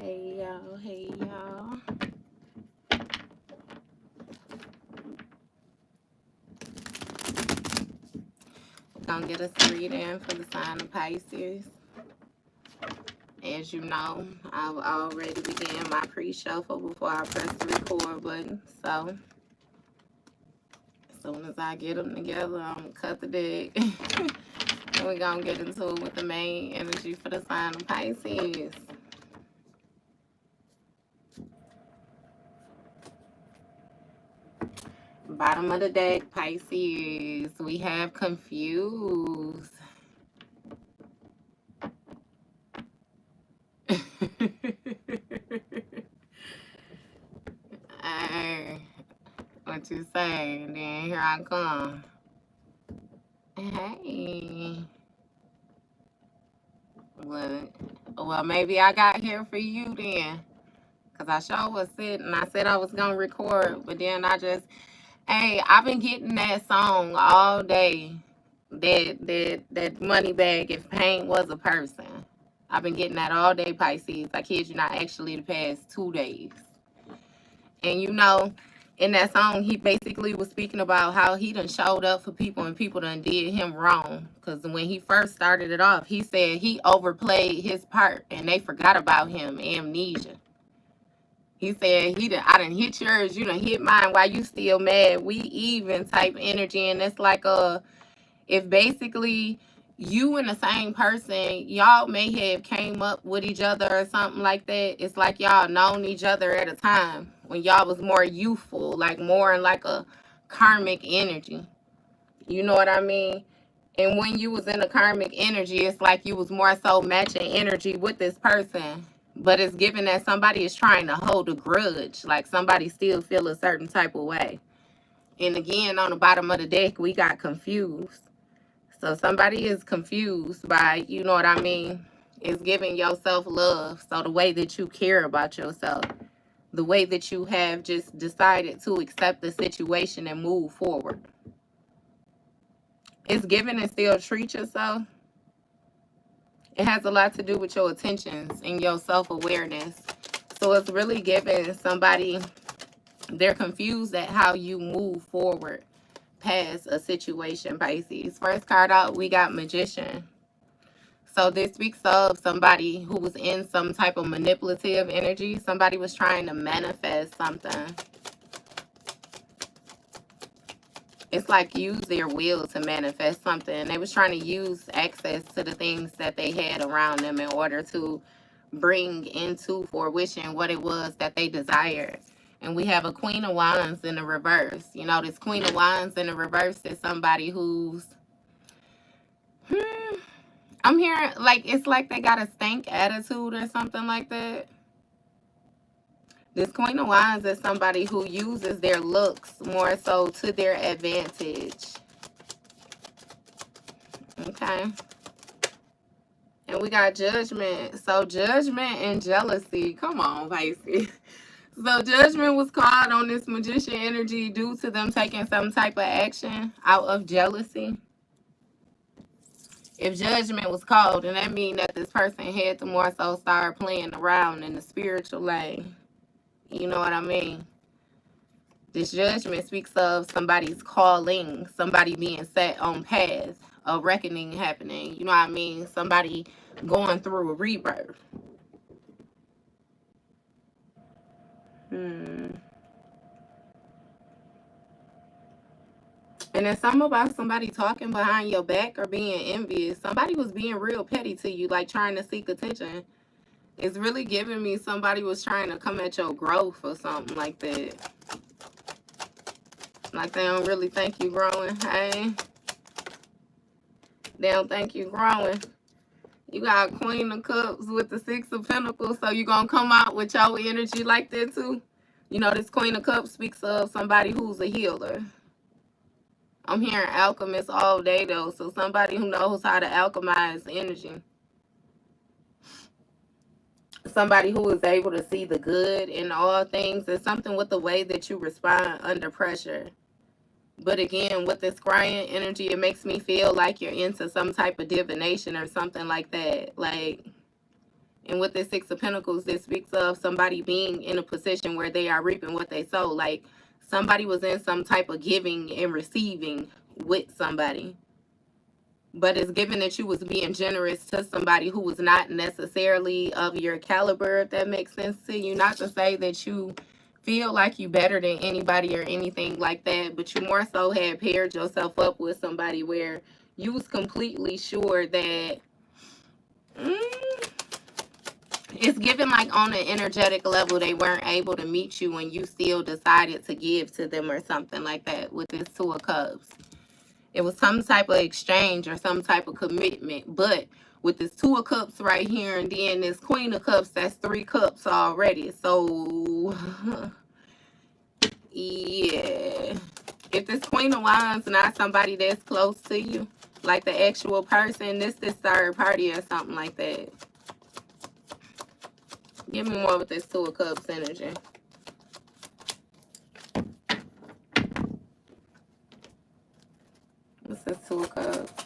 Hey y'all, hey y'all. Gonna get us a reading for the sign of Pisces. As you know, I've already began my pre-shuffle before I press the record button. So as soon as I get them together, I'm gonna cut the deck. And we're gonna get into it with the main energy for the sign of Pisces. Bottom of the deck, Pisces. We have confused. Hey, what you say? Then here I come. Hey. Well, maybe I got here for you then. Because I sure was sitting. I said I was going to record. But then hey, I've been getting that song all day. That money bag if pain was a person. I've been getting that all day, Pisces. I kid you not, actually the past 2 days. And you know, in that song, he basically was speaking about how he done showed up for people and people done did him wrong. Because when he first started it off, he said he overplayed his part and they forgot about him. Amnesia. He said, I done hit yours, you done hit mine, why you still mad? We even type energy. And it's like if basically you and the same person, y'all may have came up with each other or something like that. It's like y'all known each other at a time when y'all was more youthful, like more in like a karmic energy. You know what I mean? And when you was in a karmic energy, it's like you was more so matching energy with this person. But it's given that somebody is trying to hold a grudge, like somebody still feel a certain type of way. And again, on the bottom of the deck, we got confused. So somebody is confused by, you know what I mean, is giving yourself love. So the way that you care about yourself, the way that you have just decided to accept the situation and move forward. It's giving and still treat yourself. It has a lot to do with your attentions and your self-awareness. So it's really giving somebody, they're confused at how you move forward past a situation, Pisces. First card out, we got Magician. So this speaks of somebody who was in some type of manipulative energy. Somebody was trying to manifest something. It's like use their will to manifest something. They was trying to use access to the things that they had around them in order to bring into fruition what it was that they desired. And we have a Queen of Wands in the reverse. You know, this Queen of Wands in the reverse is somebody who's I'm hearing like it's like they got a stank attitude or something like that. This Queen of Wands is somebody who uses their looks more so to their advantage. Okay. And we got Judgment. So Judgment and jealousy. Come on, Pisces. So Judgment was called on this Magician energy due to them taking some type of action out of jealousy. If Judgment was called, then that means that this person had to more so start playing around in the spiritual lane. You know what I mean? This Judgment speaks of somebody's calling, somebody being set on path, a reckoning happening. You know what I mean? Somebody going through a rebirth. And it's something about somebody talking behind your back or being envious. Somebody was being real petty to you, like trying to seek attention. It's really giving me somebody was trying to come at your growth or something like that. Like they don't really think you growing. Hey, they don't think you growing. You got Queen of Cups with the Six of Pentacles, so you gonna come out with your energy like that too. You know, this Queen of Cups speaks of somebody who's a healer. I'm hearing alchemist all day though, so somebody who knows how to alchemize energy. Somebody who is able to see the good in all things. It's something with the way that you respond under pressure. But again, with this crying energy, it makes me feel like you're into some type of divination or something like that. Like, And with the Six of Pentacles, this speaks of somebody being in a position where they are reaping what they sow. Like somebody was in some type of giving and receiving with somebody. But it's given that you was being generous to somebody who was not necessarily of your caliber, if that makes sense to you. Not to say that you feel like you better than anybody or anything like that, but you more so had paired yourself up with somebody where you was completely sure that it's given like on an energetic level they weren't able to meet you and you still decided to give to them or something like that with this Two of Cups. It was some type of exchange or some type of commitment. But with this Two of Cups right here and then this Queen of Cups, that's 3 cups already. So, yeah. If this Queen of Wands not somebody that's close to you, like the actual person, this third party or something like that. Give me more with this Two of Cups energy. What's this Two of Cups?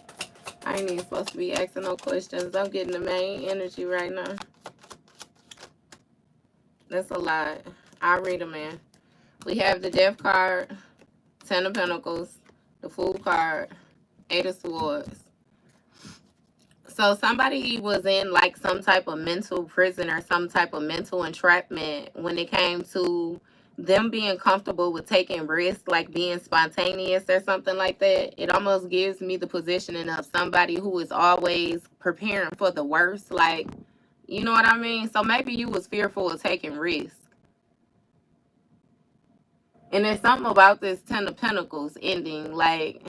I ain't even supposed to be asking no questions. I'm getting the main energy right now. That's a lot. I'll read them in. We have the Death card, 10 of Pentacles, the Fool card, 8 of Swords. So somebody was in like some type of mental prison or some type of mental entrapment when it came to them being comfortable with taking risks, like being spontaneous or something like that. It almost gives me the positioning of somebody who is always preparing for the worst. Like, you know what I mean? So maybe you was fearful of taking risks. And there's something about this 10 of Pentacles ending, like,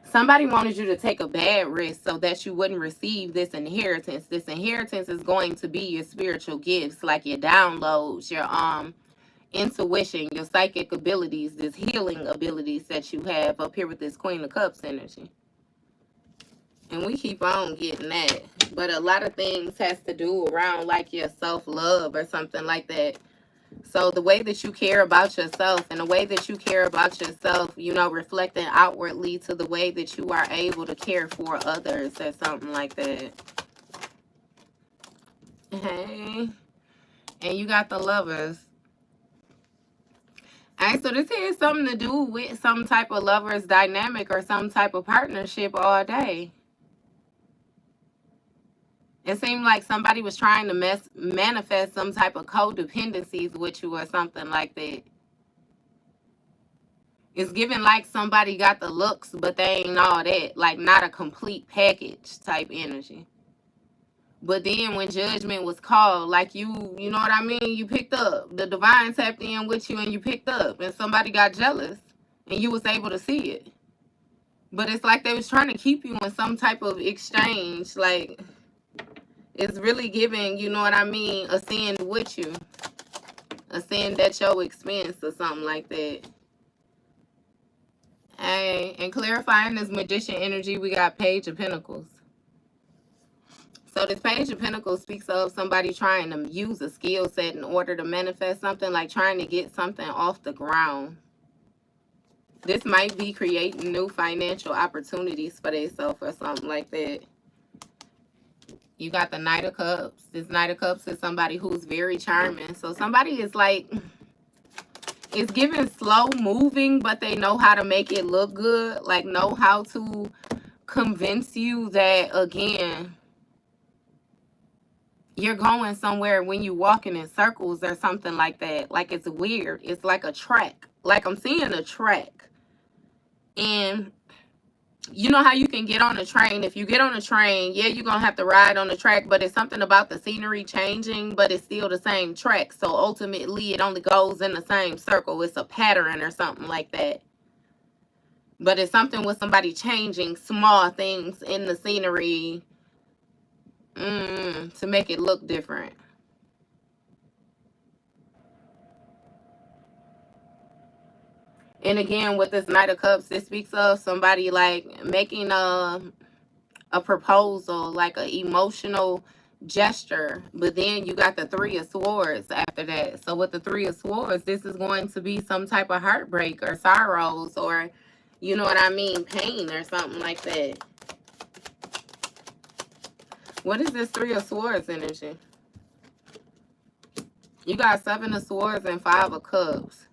somebody wanted you to take a bad risk so that you wouldn't receive this inheritance. This inheritance is going to be your spiritual gifts, like your downloads, your intuition, your psychic abilities, this healing abilities that you have up here with this Queen of Cups energy. And we keep on getting that. But a lot of things has to do around like your self-love or something like that. So the way that you care about yourself and the way that you care about yourself, you know, reflecting outwardly to the way that you are able to care for others or something like that. Hey. And you got the Lovers. Alright, so this has something to do with some type of lovers dynamic or some type of partnership all day. It seemed like somebody was trying to manifest some type of codependencies with you or something like that. It's given like somebody got the looks, but they ain't all that. Like not a complete package type energy. But then when judgment was called, like you know what I mean? You picked up. The divine tapped in with you and you picked up. And somebody got jealous and you was able to see it. But it's like they was trying to keep you in some type of exchange. Like, it's really giving, you know what I mean, a sin with you. A sin at your expense or something like that. Hey, and clarifying this Magician energy, we got Page of Pentacles. So this Page of Pentacles speaks of somebody trying to use a skill set in order to manifest something, like trying to get something off the ground. This might be creating new financial opportunities for themselves or something like that. You got the Knight of Cups. This Knight of Cups is somebody who's very charming. So somebody is like, it's giving slow moving, but they know how to make it look good. Like know how to convince you that, again, you're going somewhere when you walking in circles or something like that. Like it's weird. It's like a track. Like I'm seeing a track. And you know how you can get on a train. If you get on a train, yeah, you're going to have to ride on the track, but it's something about the scenery changing, but it's still the same track. So ultimately, it only goes in the same circle. It's a pattern or something like that. But it's something with somebody changing small things in the scenery to make it look different. And again, with this Knight of Cups, it speaks of somebody like making a proposal, like an emotional gesture. But then you got the Three of Swords after that. So with the Three of Swords, this is going to be some type of heartbreak or sorrows or, you know what I mean, pain or something like that. What is this Three of Swords energy? You got Seven of Swords and Five of Cups.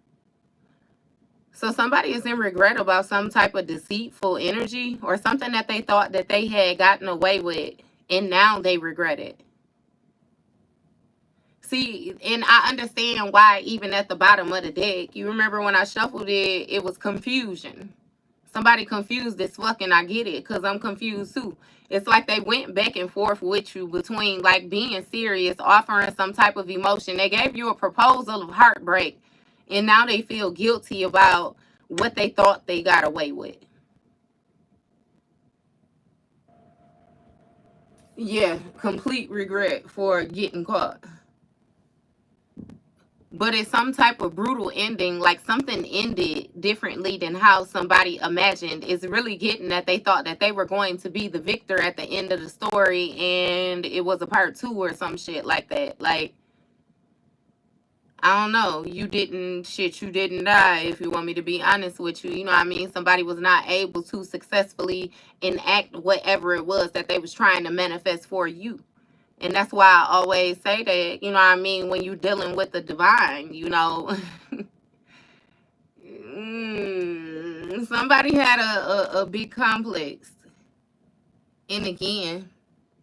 So somebody is in regret about some type of deceitful energy or something that they thought that they had gotten away with, and now they regret it. See, and I understand why even at the bottom of the deck, you remember when I shuffled it, it was confusion. Somebody confused as fuck, and I get it because I'm confused too. It's like they went back and forth with you between like being serious, offering some type of emotion. They gave you a proposal of heartbreak, and now they feel guilty about what they thought they got away with. Yeah, complete regret for getting caught. But it's some type of brutal ending, like something ended differently than how somebody imagined. It's really getting that they thought that they were going to be the victor at the end of the story, and it was a part 2 or some shit like that. Like, I don't know. You didn't die, if you want me to be honest with you. You know what I mean? Somebody was not able to successfully enact whatever it was that they was trying to manifest for you. And that's why I always say that, you know what I mean, when you're dealing with the divine, you know, somebody had a big complex. And again,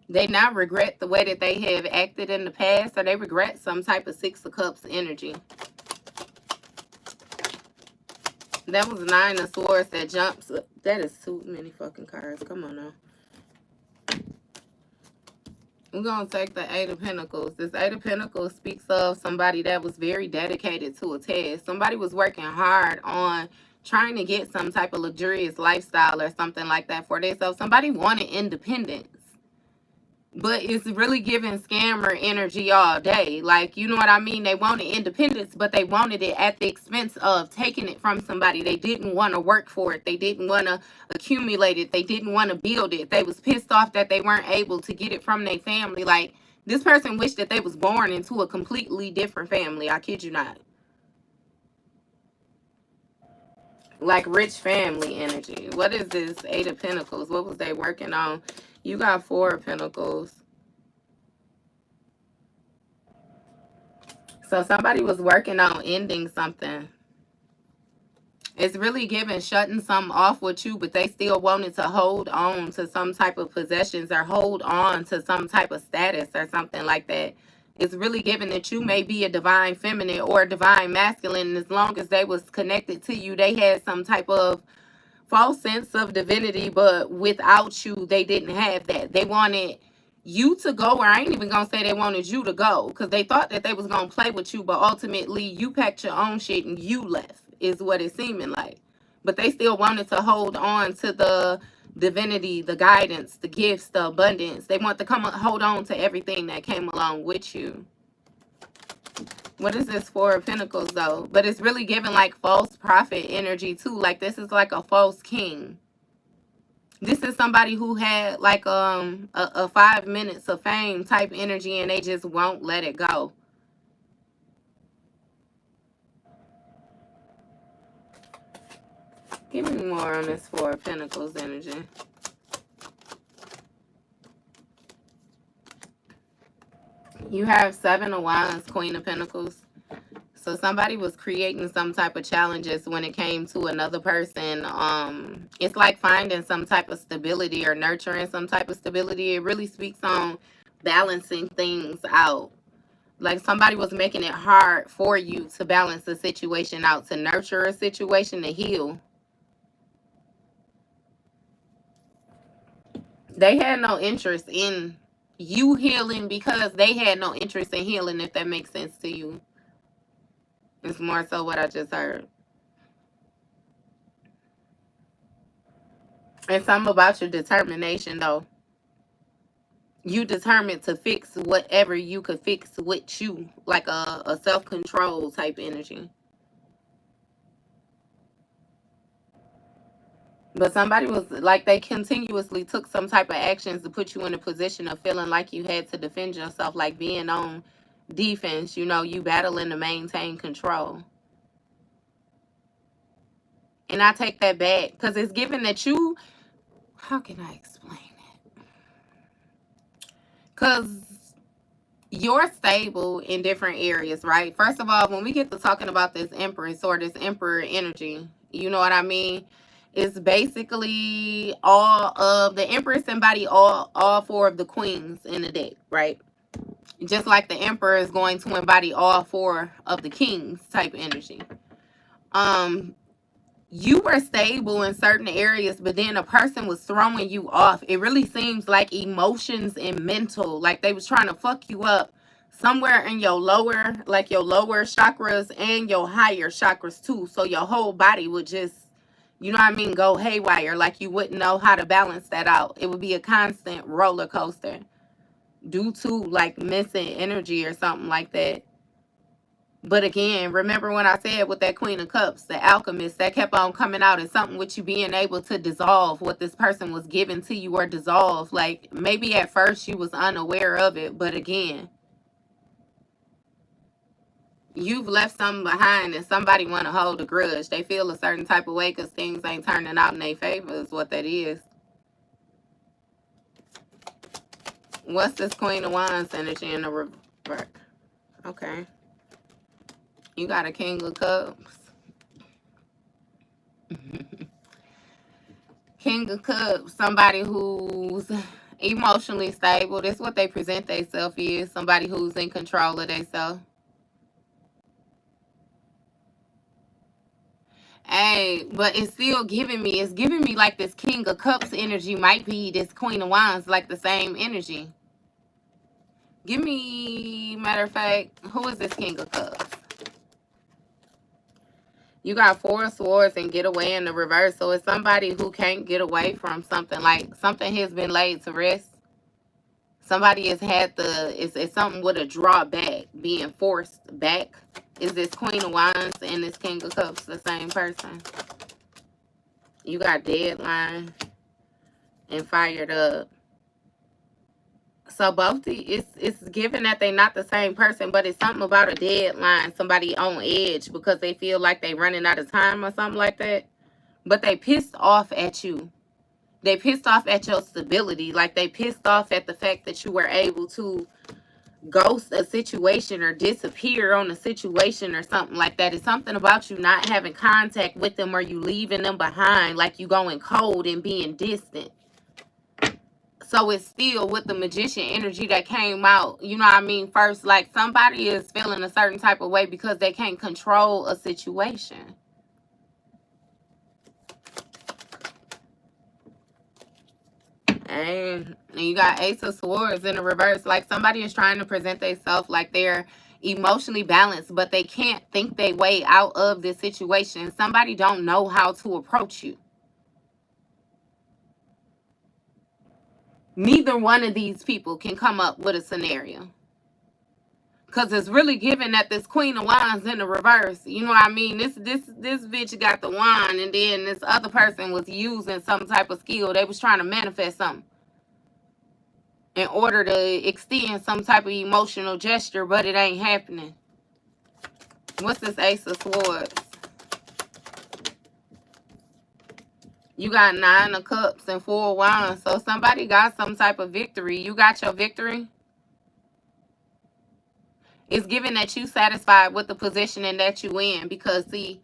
they now regret the way that they have acted in the past, or they regret some type of Six of Cups energy. That was Nine of Swords that jumps. That is too many fucking cards. Come on now. We're going to take the Eight of Pentacles. This Eight of Pentacles speaks of somebody that was very dedicated to a task. Somebody was working hard on trying to get some type of luxurious lifestyle or something like that for themselves. Somebody wanted independence. But it's really giving scammer energy all day. Like, you know what I mean? They wanted independence, but they wanted it at the expense of taking it from somebody. They didn't want to work for it. They didn't want to accumulate it. They didn't want to build it. They was pissed off that they weren't able to get it from their family. Like, this person wished that they was born into a completely different family. I kid you not. Like rich family energy. What is this Eight of Pentacles? What was they working on? You got Four of Pentacles. So somebody was working on ending something. It's really giving shutting something off with you, but they still wanted to hold on to some type of possessions or hold on to some type of status or something like that. It's really giving that you may be a divine feminine or a divine masculine. And as long as they was connected to you, they had some type of false sense of divinity, but without you, they didn't have that. They wanted you to go, or I ain't even gonna say they wanted you to go, because they thought that they was gonna play with you, but ultimately you packed your own shit and you left, is what it's seeming like. But they still wanted to hold on to the divinity, the guidance, the gifts, the abundance. They want to hold on to everything that came along with you. What is this Four of Pentacles though? But it's really giving like false prophet energy too. Like this is like a false king. This is somebody who had like a 5 minutes of fame type energy, and they just won't let it go. Give me more on this Four of Pentacles energy. You have Seven of Wands, Queen of Pentacles. So somebody was creating some type of challenges when it came to another person. It's like finding some type of stability or nurturing some type of stability. It really speaks on balancing things out. Like somebody was making it hard for you to balance the situation out, to nurture a situation, to heal. They had no interest in you healing because they had no interest in healing, if that makes sense to you. It's more so what I just heard. And something about your determination, though. You determined to fix whatever you could fix with you. Like a self-control type energy. But somebody was like, they continuously took some type of actions to put you in a position of feeling like you had to defend yourself, like being on defense. You know, you battling to maintain control. And I take that back because it's given that you, how can I explain it? Because you're stable in different areas, right? First of all, when we get to talking about this Empress or this Emperor energy, you know what I mean? It's basically all of the Empress embody all four of the queens in the deck, right? Just like the Emperor is going to embody all four of the kings type energy. You were stable in certain areas, but then a person was throwing you off. It really seems like emotions and mental, like they was trying to fuck you up somewhere in your lower, like your lower chakras and your higher chakras too. So your whole body would just, you know what I mean, go haywire. Like you wouldn't know how to balance that out. It would be a constant roller coaster due to like missing energy or something like that. But again, remember when I said with that Queen of Cups, the alchemist, that kept on coming out as something with you being able to dissolve what this person was giving to you or dissolve. Like maybe at first you was unaware of it, but again, you've left something behind and somebody want to hold a grudge. They feel a certain type of way because things ain't turning out in their favor is what that is. What's this Queen of Wands energy in the reverse? Okay. You got a King of Cups. King of Cups, somebody who's emotionally stable. That's what they present themselves is. Somebody who's in control of themselves. Hey, but it's still giving me, like this King of Cups energy might be this Queen of Wands, like the same energy. Give me, matter of fact, who is this King of Cups? You got Four of Swords and get away in the reverse. So it's somebody who can't get away from something, like something has been laid to rest. Somebody has had it's something with a drawback, being forced back. Is this Queen of Wands and this King of Cups the same person? You got deadline and fired up. So both it's given that they're not the same person, but it's something about a deadline, somebody on edge because they feel like they running out of time or something like that. But they pissed off at you. They pissed off at your stability. Like they pissed off at the fact that you were able to ghost a situation or disappear on a situation or something like that. It's something about you not having contact with them or you leaving them behind, like you going cold and being distant. So it's still with the Magician energy that came out, you know what I mean? First, like somebody is feeling a certain type of way because they can't control a situation. And you got Ace of Swords in the reverse. Like somebody is trying to present themselves like they're emotionally balanced, but they can't think their way out of this situation. Somebody don't know how to approach you. Neither one of these people can come up with a scenario. Because it's really given that this Queen of Wands in the reverse. You know what I mean? This bitch got the wand, and then this other person was using some type of skill. They was trying to manifest something in order to extend some type of emotional gesture, but it ain't happening. What's this Ace of Swords? You got 9 of Cups and 4 of Wands. So somebody got some type of victory. You got your victory. It's given that you satisfied with the positioning that you in, because see,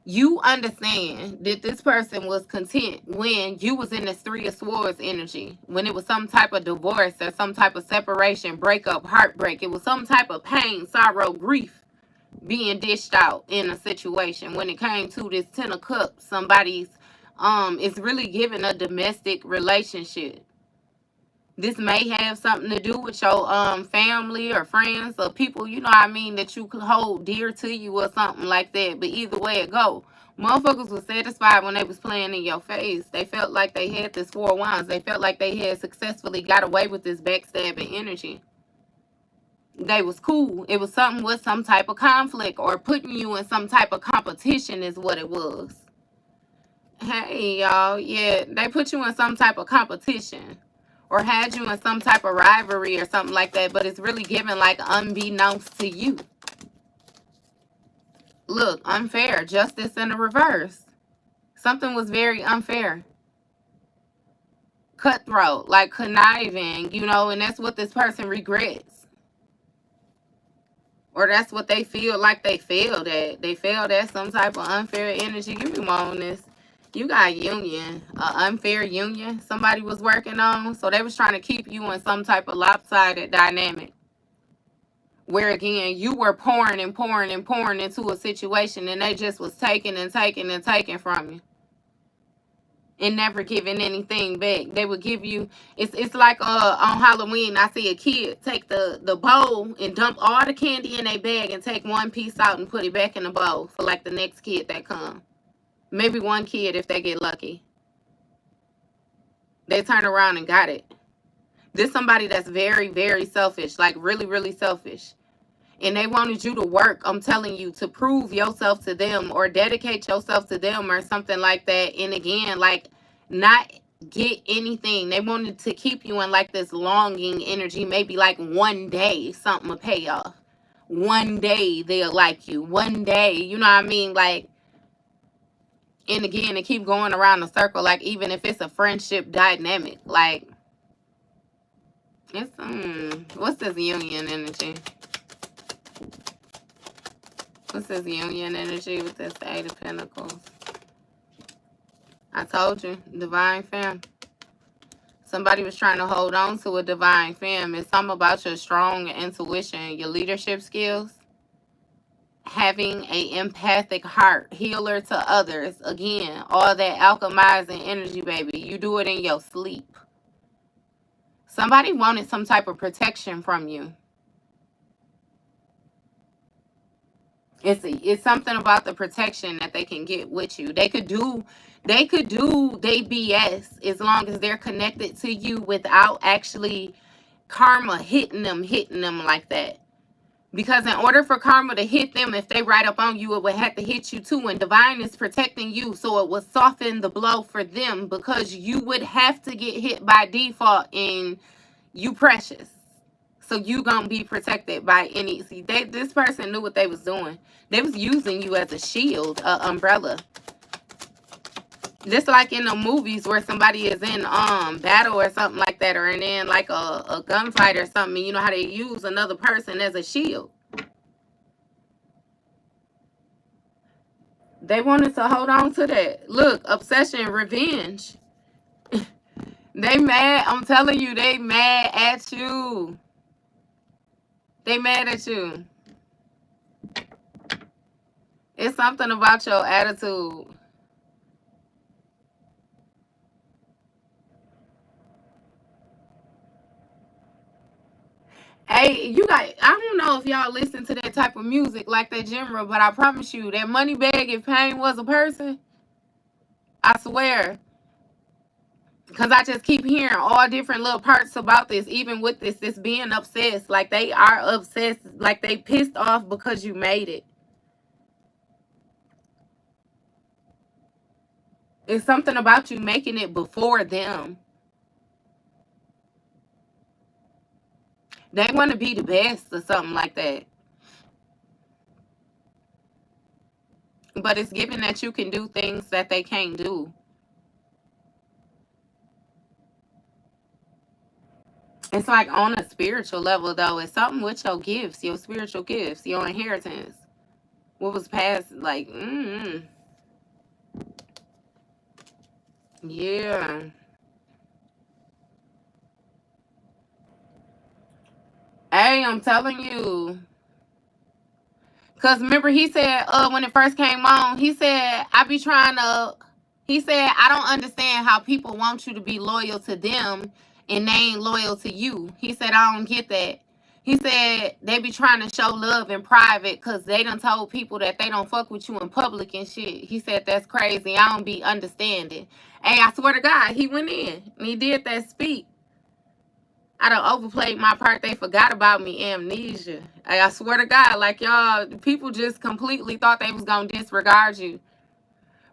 you understand that this person was content when you was in this 3 of Swords energy, when it was some type of divorce or some type of separation, breakup, heartbreak. It was some type of pain, sorrow, grief being dished out in a situation. When it came to this 10 of Cups, somebody's it's really giving a domestic relationship. This may have something to do with your family or friends or people, you know what I mean, that you could hold dear to you or something like that. But either way it go, motherfuckers was satisfied when they was playing in your face. They felt like they had this 4 of Wands. They felt like they had successfully got away with this backstabbing energy. They was cool. It was something with some type of conflict or putting you in some type of competition is what it was. Hey, y'all. Yeah, they put you in some type of competition. Or had you in some type of rivalry or something like that. But it's really given like unbeknownst to you. Look, unfair. Justice in the reverse. Something was very unfair. cutthroat, like conniving, you know, and that's what this person regrets. Or that's what they feel like they failed at. They failed at some type of unfair energy. Give me more on this. You got union, unfair union somebody was working on. So they was trying to keep you in some type of lopsided dynamic. Where again, you were pouring and pouring and pouring into a situation and they just was taking and taking and taking from you. And never giving anything back. They would give you, it's like on Halloween, I see a kid take the bowl and dump all the candy in a bag and take one piece out and put it back in the bowl for like the next kid that come. Maybe one kid if they get lucky. They turn around and got it. This somebody that's very, very selfish, like really, really selfish. And they wanted you to work, I'm telling you, to prove yourself to them or dedicate yourself to them or something like that. And again, like not get anything. They wanted to keep you in like this longing energy. Maybe like one day something will pay off. One day they'll like you. One day, you know what I mean? Like, and again, they keep going around the circle. Like even if it's a friendship dynamic, like it's, what's this union energy? What's this union energy with this Eight of Pentacles? I told you, divine femme. Somebody was trying to hold on to a divine femme. It's something about your strong intuition, your leadership skills, having a empathic heart, healer to others. Again, all that alchemizing energy, baby. You do it in your sleep. Somebody wanted some type of protection from you. It's something about the protection that they can get with you. They could do they BS as long as they're connected to you without actually karma hitting them like that. Because in order for karma to hit them, if they right up on you, it would have to hit you too. And divine is protecting you, so it will soften the blow for them because you would have to get hit by default and you precious. So you gonna be protected by any. See, this person knew what they was doing. They was using you as a shield, umbrella. Just like in the movies where somebody is in battle or something like that, or in like a gunfight or something. You know how they use another person as a shield. They wanted to hold on to that. Look, obsession, revenge. They mad. I'm telling you, they mad at you. They mad at you. It's something about your attitude. Hey, you got, I don't know if y'all listen to that type of music like that genre, but I promise you, that Money Bag, If Pain Was a Person, I swear. Because I just keep hearing all different little parts about this, even with this being obsessed. Like they are obsessed, like they pissed off because you made it. It's something about you making it before them. They want to be the best or something like that. But it's given that you can do things that they can't do. It's like on a spiritual level, though. It's something with your gifts, your spiritual gifts, your inheritance. What was passed, like, yeah. Hey, I'm telling you. Because remember, he said, when it first came on, he said, he said, I don't understand how people want you to be loyal to them and they ain't loyal to you. He said, I don't get that. He said, they be trying to show love in private because they done told people that they don't fuck with you in public and shit. He said, that's crazy. I don't be understanding. Hey, I swear to God, he went in and he did that speak. I done overplayed my part. They forgot about me. Amnesia. I swear to God, like y'all, people just completely thought they was going to disregard you.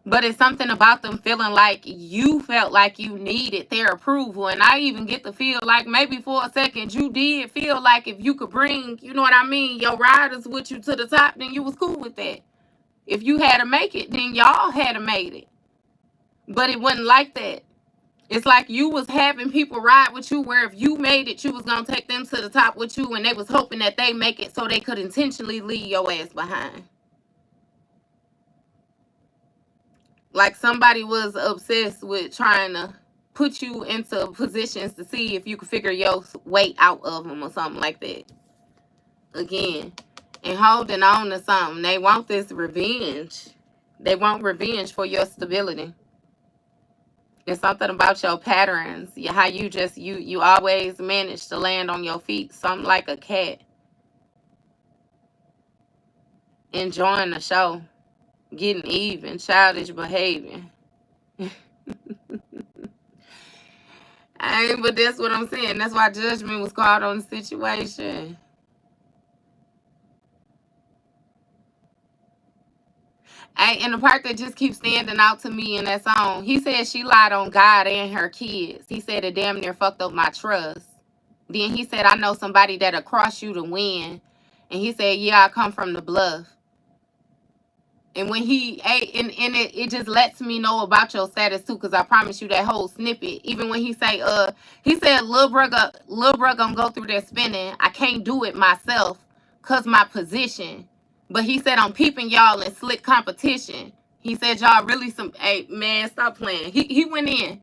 But it's something about them feeling like you felt like you needed their approval. And I even get to feel like maybe for a second you did feel like if you could bring, you know what I mean, your riders with you to the top, then you was cool with that. If you had to make it, then y'all had to made it. But it wasn't like that. It's like you was having people ride with you where if you made it, you was going to take them to the top with you, and they was hoping that they make it so they could intentionally leave your ass behind. Like somebody was obsessed with trying to put you into positions to see if you could figure your way out of them or something like that. Again, and holding on to something. They want this revenge. They want revenge for your stability. It's something about your patterns, how you just, you always manage to land on your feet, something like a cat. Enjoying the show. Getting even. Childish behavior. But that's what I'm saying. That's why judgment was called on the situation. And the part that just keeps standing out to me in that song, he said she lied on God and her kids. He said it damn near fucked up my trust. Then he said, I know somebody that'll cross you to win. And he said, yeah, I come from the bluff. And when it just lets me know about your status too, because I promise you that whole snippet. Even when he said, Lil bro gonna go through that spinning. I can't do it myself, cause my position. But he said, I'm peeping y'all in slick competition. He said, y'all really some, hey, man, stop playing. He went in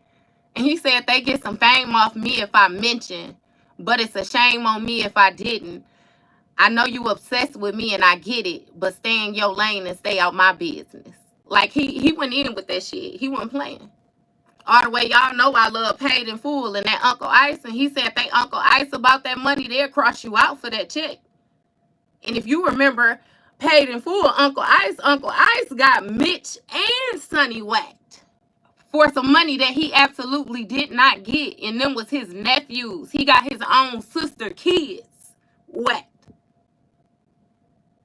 and he said, they get some fame off me if I mention, but it's a shame on me if I didn't. I know you obsessed with me and I get it, but stay in your lane and stay out my business. Like he went in with that shit. He wasn't playing. All the way, y'all know I love Paid in Full and that Uncle Ice. And he said, they Uncle Ice about that money, they'll cross you out for that check. And if you remember Paid in Full, Uncle Ice got Mitch and Sonny whacked for some money that he absolutely did not get. And them was his nephews. He got his own sister kids whacked.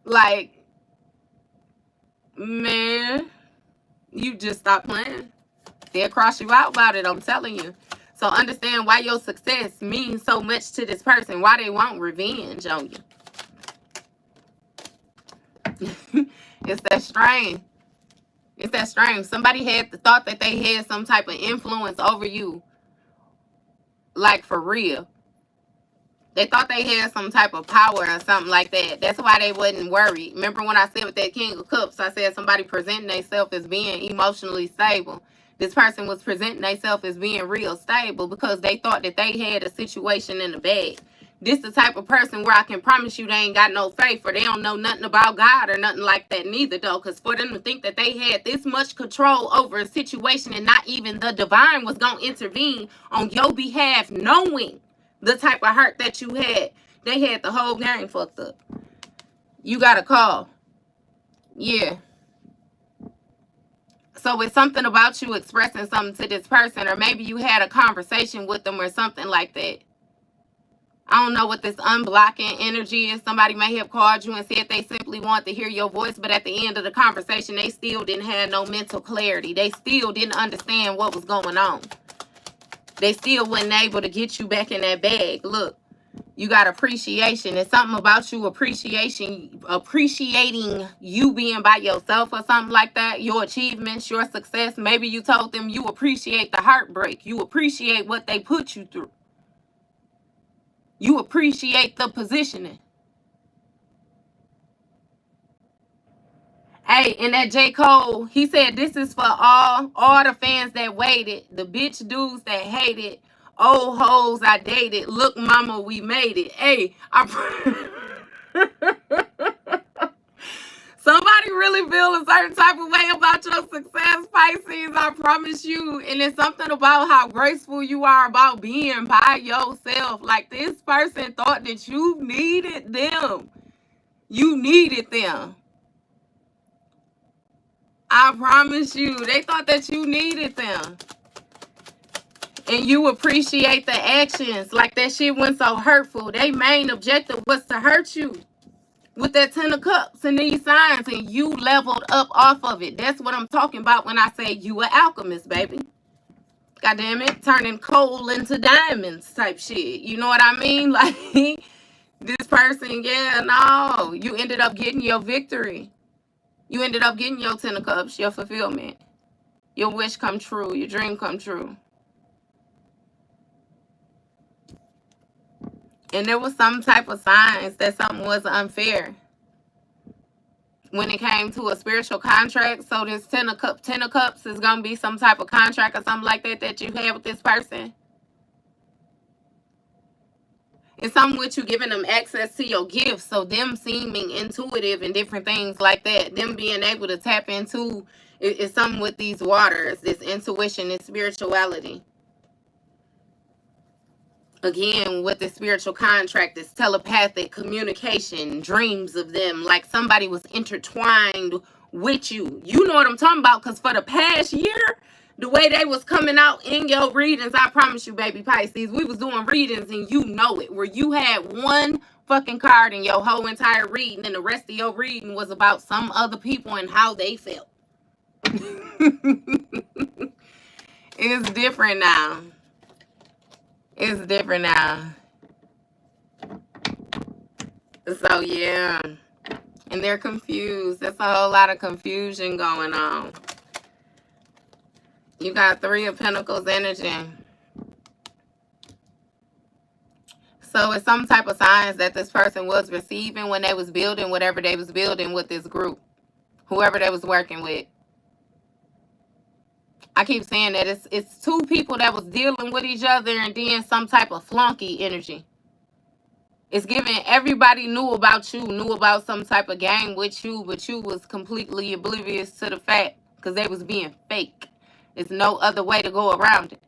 Like, man, you just stop playing. They'll cross you out about it, I'm telling you. So understand why your success means so much to this person. Why they want revenge on you. It's that strain. It's that strain. Somebody had the thought that they had some type of influence over you. Like, for real. They thought they had some type of power or something like that. That's why they wasn't worried. Remember when I said with that King of Cups, I said somebody presenting themselves as being emotionally stable. This person was presenting themselves as being real stable because they thought that they had a situation in the bag. This the type of person where I can promise you they ain't got no faith, or they don't know nothing about God or nothing like that neither, though. Because for them to think that they had this much control over a situation and not even the divine was going to intervene on your behalf, knowing the type of hurt that you had, they had the whole game fucked up. You got a call. Yeah. So it's something about you expressing something to this person, or maybe you had a conversation with them or something like that. I don't know what this unblocking energy is. Somebody may have called you and said they simply want to hear your voice, but at the end of the conversation, they still didn't have no mental clarity. They still didn't understand what was going on. They still wasn't able to get you back in that bag. Look, you got appreciation. It's something about you appreciating you being by yourself or something like that. Your achievements, your success. Maybe you told them you appreciate the heartbreak. You appreciate what they put you through. You appreciate the positioning. Hey, and that J. Cole, he said this is for all the fans that waited, the bitch dudes that hated, old hoes I dated. Look, mama, we made it. Hey, somebody really feel a certain type of way about your success, Pisces, I promise you. And it's something about how graceful you are about being by yourself. Like, this person thought that you needed them. You needed them. I promise you, they thought that you needed them. And you appreciate the actions. Like, that shit went so hurtful. Their main objective was to hurt you with that 10 of cups and these signs. And you leveled up off of it. That's what I'm talking about when I say you an alchemist, baby. God damn it. Turning coal into diamonds type shit. You know what I mean? Like, this person, yeah, no. You ended up getting your victory. You ended up getting your 10 of cups, your fulfillment. Your wish come true. Your dream come true. And there was some type of signs that something was unfair when it came to a spiritual contract. So this ten of cups is gonna be some type of contract or something like that that you have with this person. It's something with you giving them access to your gifts. So them seeming intuitive and different things like that. Them being able to tap into is something with these waters, this intuition, this spirituality. Again, with the spiritual contract, this telepathic communication, dreams of them, like somebody was intertwined with you. You know what I'm talking about, because for the past year, the way they was coming out in your readings, I promise you, baby Pisces, we was doing readings and you know it, where you had one fucking card in your whole entire reading and the rest of your reading was about some other people and how they felt. It's different now. It's different now. So, yeah. And they're confused. There's a whole lot of confusion going on. You got 3 of Pentacles energy. So, it's some type of signs that this person was receiving when they was building whatever they was building with this group. Whoever they was working with. I keep saying that it's 2 people that was dealing with each other and then some type of flunky energy. It's giving everybody knew about you, knew about some type of game with you, but you was completely oblivious to the fact because they was being fake. There's no other way to go around it.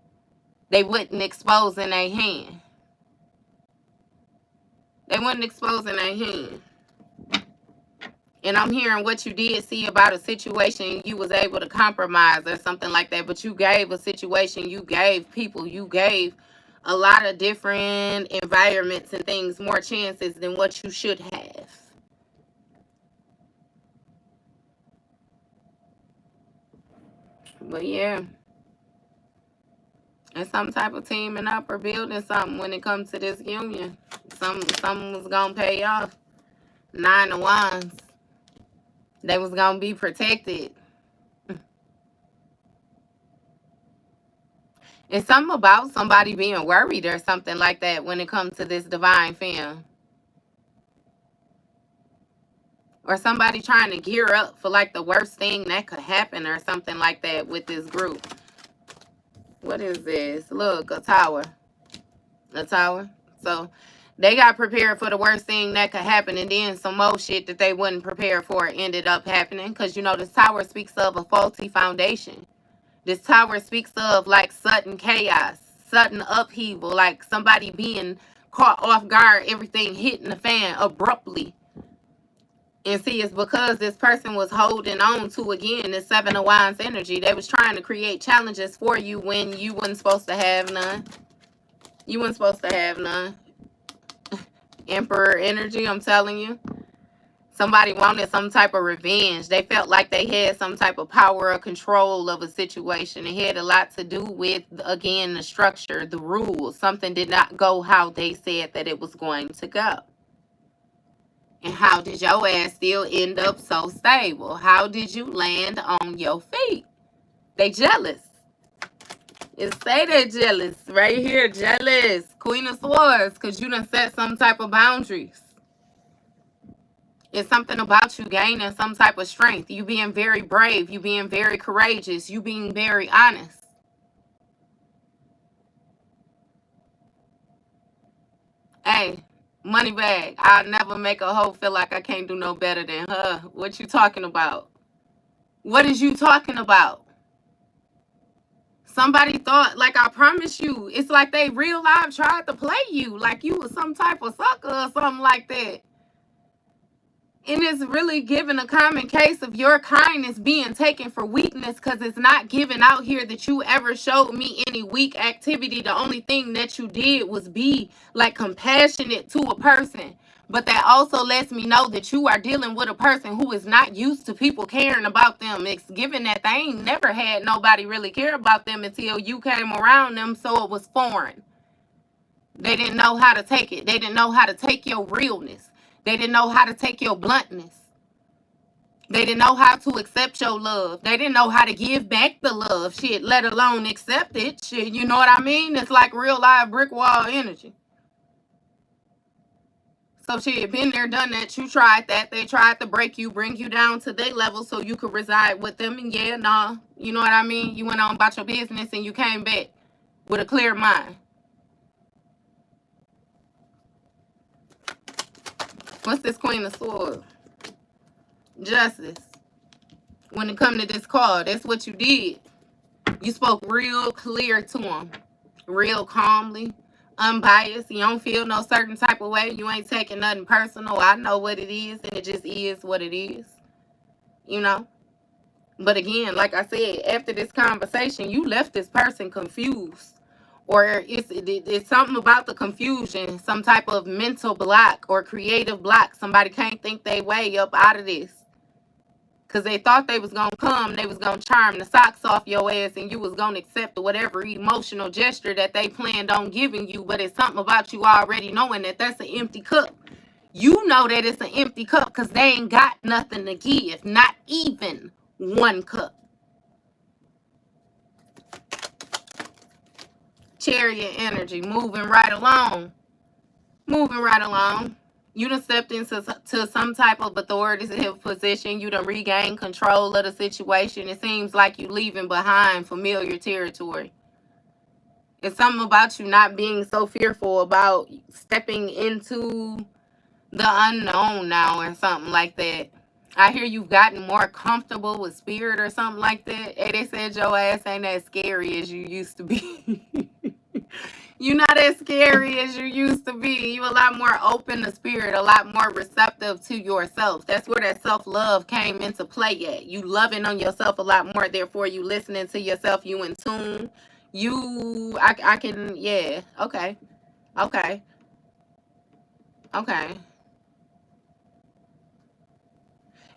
They wouldn't expose in their hand. They wouldn't expose in their hand. And I'm hearing what you did see about a situation, you was able to compromise or something like that, but you gave a situation, you gave people, you gave a lot of different environments and things more chances than what you should have. But yeah, it's some type of teaming up or building something when it comes to this union. Something was gonna pay off. 9 of Wands. They was gonna be protected. It's something about somebody being worried or something like that when it comes to this divine femme. Or somebody trying to gear up for like the worst thing that could happen or something like that with this group. What is this? Look, a tower. A tower. So they got prepared for the worst thing that could happen, and then some more shit that they wasn't prepared for ended up happening. Because, you know, this tower speaks of a faulty foundation. This tower speaks of like sudden chaos, sudden upheaval, like somebody being caught off guard, everything hitting the fan abruptly. And see, it's because this person was holding on to, again, the 7 of Wands energy. They was trying to create challenges for you when you wasn't supposed to have none. You weren't supposed to have none. Emperor energy, I'm telling you. Somebody wanted some type of revenge. They felt like they had some type of power or control of a situation. It had a lot to do with, again, the structure, the rules. Something did not go how they said that it was going to go. And how did your ass still end up so stable? How did you land on your feet? They jealous. It say they jealous. Right here, jealous. Queen of Swords, because you done set some type of boundaries. It's something about you gaining some type of strength. You being very brave. You being very courageous. You being very honest. Hey, money bag. I'll never make a hoe feel like I can't do no better than her. What you talking about? What is you talking about? Somebody thought, like, I promise you, it's like they real life tried to play you like you was some type of sucker or something like that. And it's really giving a common case of your kindness being taken for weakness, because it's not given out here that you ever showed me any weak activity. The only thing that you did was be like compassionate to a person. But that also lets me know that you are dealing with a person who is not used to people caring about them. It's given that they ain't never had nobody really care about them until you came around them, so it was foreign. They didn't know how to take it. They didn't know how to take your realness. They didn't know how to take your bluntness. They didn't know how to accept your love. They didn't know how to give back the love, shit, let alone accept it. Shit, you know what I mean? It's like real live brick wall energy. So shit, been there, done that. You tried that. They tried to break you, bring you down to their level so you could reside with them. And yeah, nah, you know what I mean? You went on about your business and you came back with a clear mind. What's this Queen of Swords? Justice. When it come to this card, that's what you did. You spoke real clear to them. Real calmly. Unbiased. You don't feel no certain type of way. You ain't taking nothing personal. I know what it is, and it just is what it is. You know? But again, like I said, after this conversation, you left this person confused. Or it's something about the confusion, some type of mental block or creative block. Somebody can't think their way up out of this. Because they thought they was going to come, they was going to charm the socks off your ass, and you was going to accept whatever emotional gesture that they planned on giving you. But it's something about you already knowing that that's an empty cup. You know that it's an empty cup because they ain't got nothing to give. Not even one cup. Chariot energy, moving right along. Moving right along. You done stepped into some type of authoritative position. You done regained control of the situation. It seems like you leaving behind familiar territory. It's something about you not being so fearful about stepping into the unknown now or something like that. I hear you've gotten more comfortable with spirit or something like that. Hey, they said your ass ain't as scary as you used to be. You're not as scary as you used to be. You a lot more open to spirit, a lot more receptive to yourself. That's where that self-love came into play at. You loving on yourself a lot more. Therefore, you listening to yourself. You in tune. I can, yeah. Okay. Okay. Okay.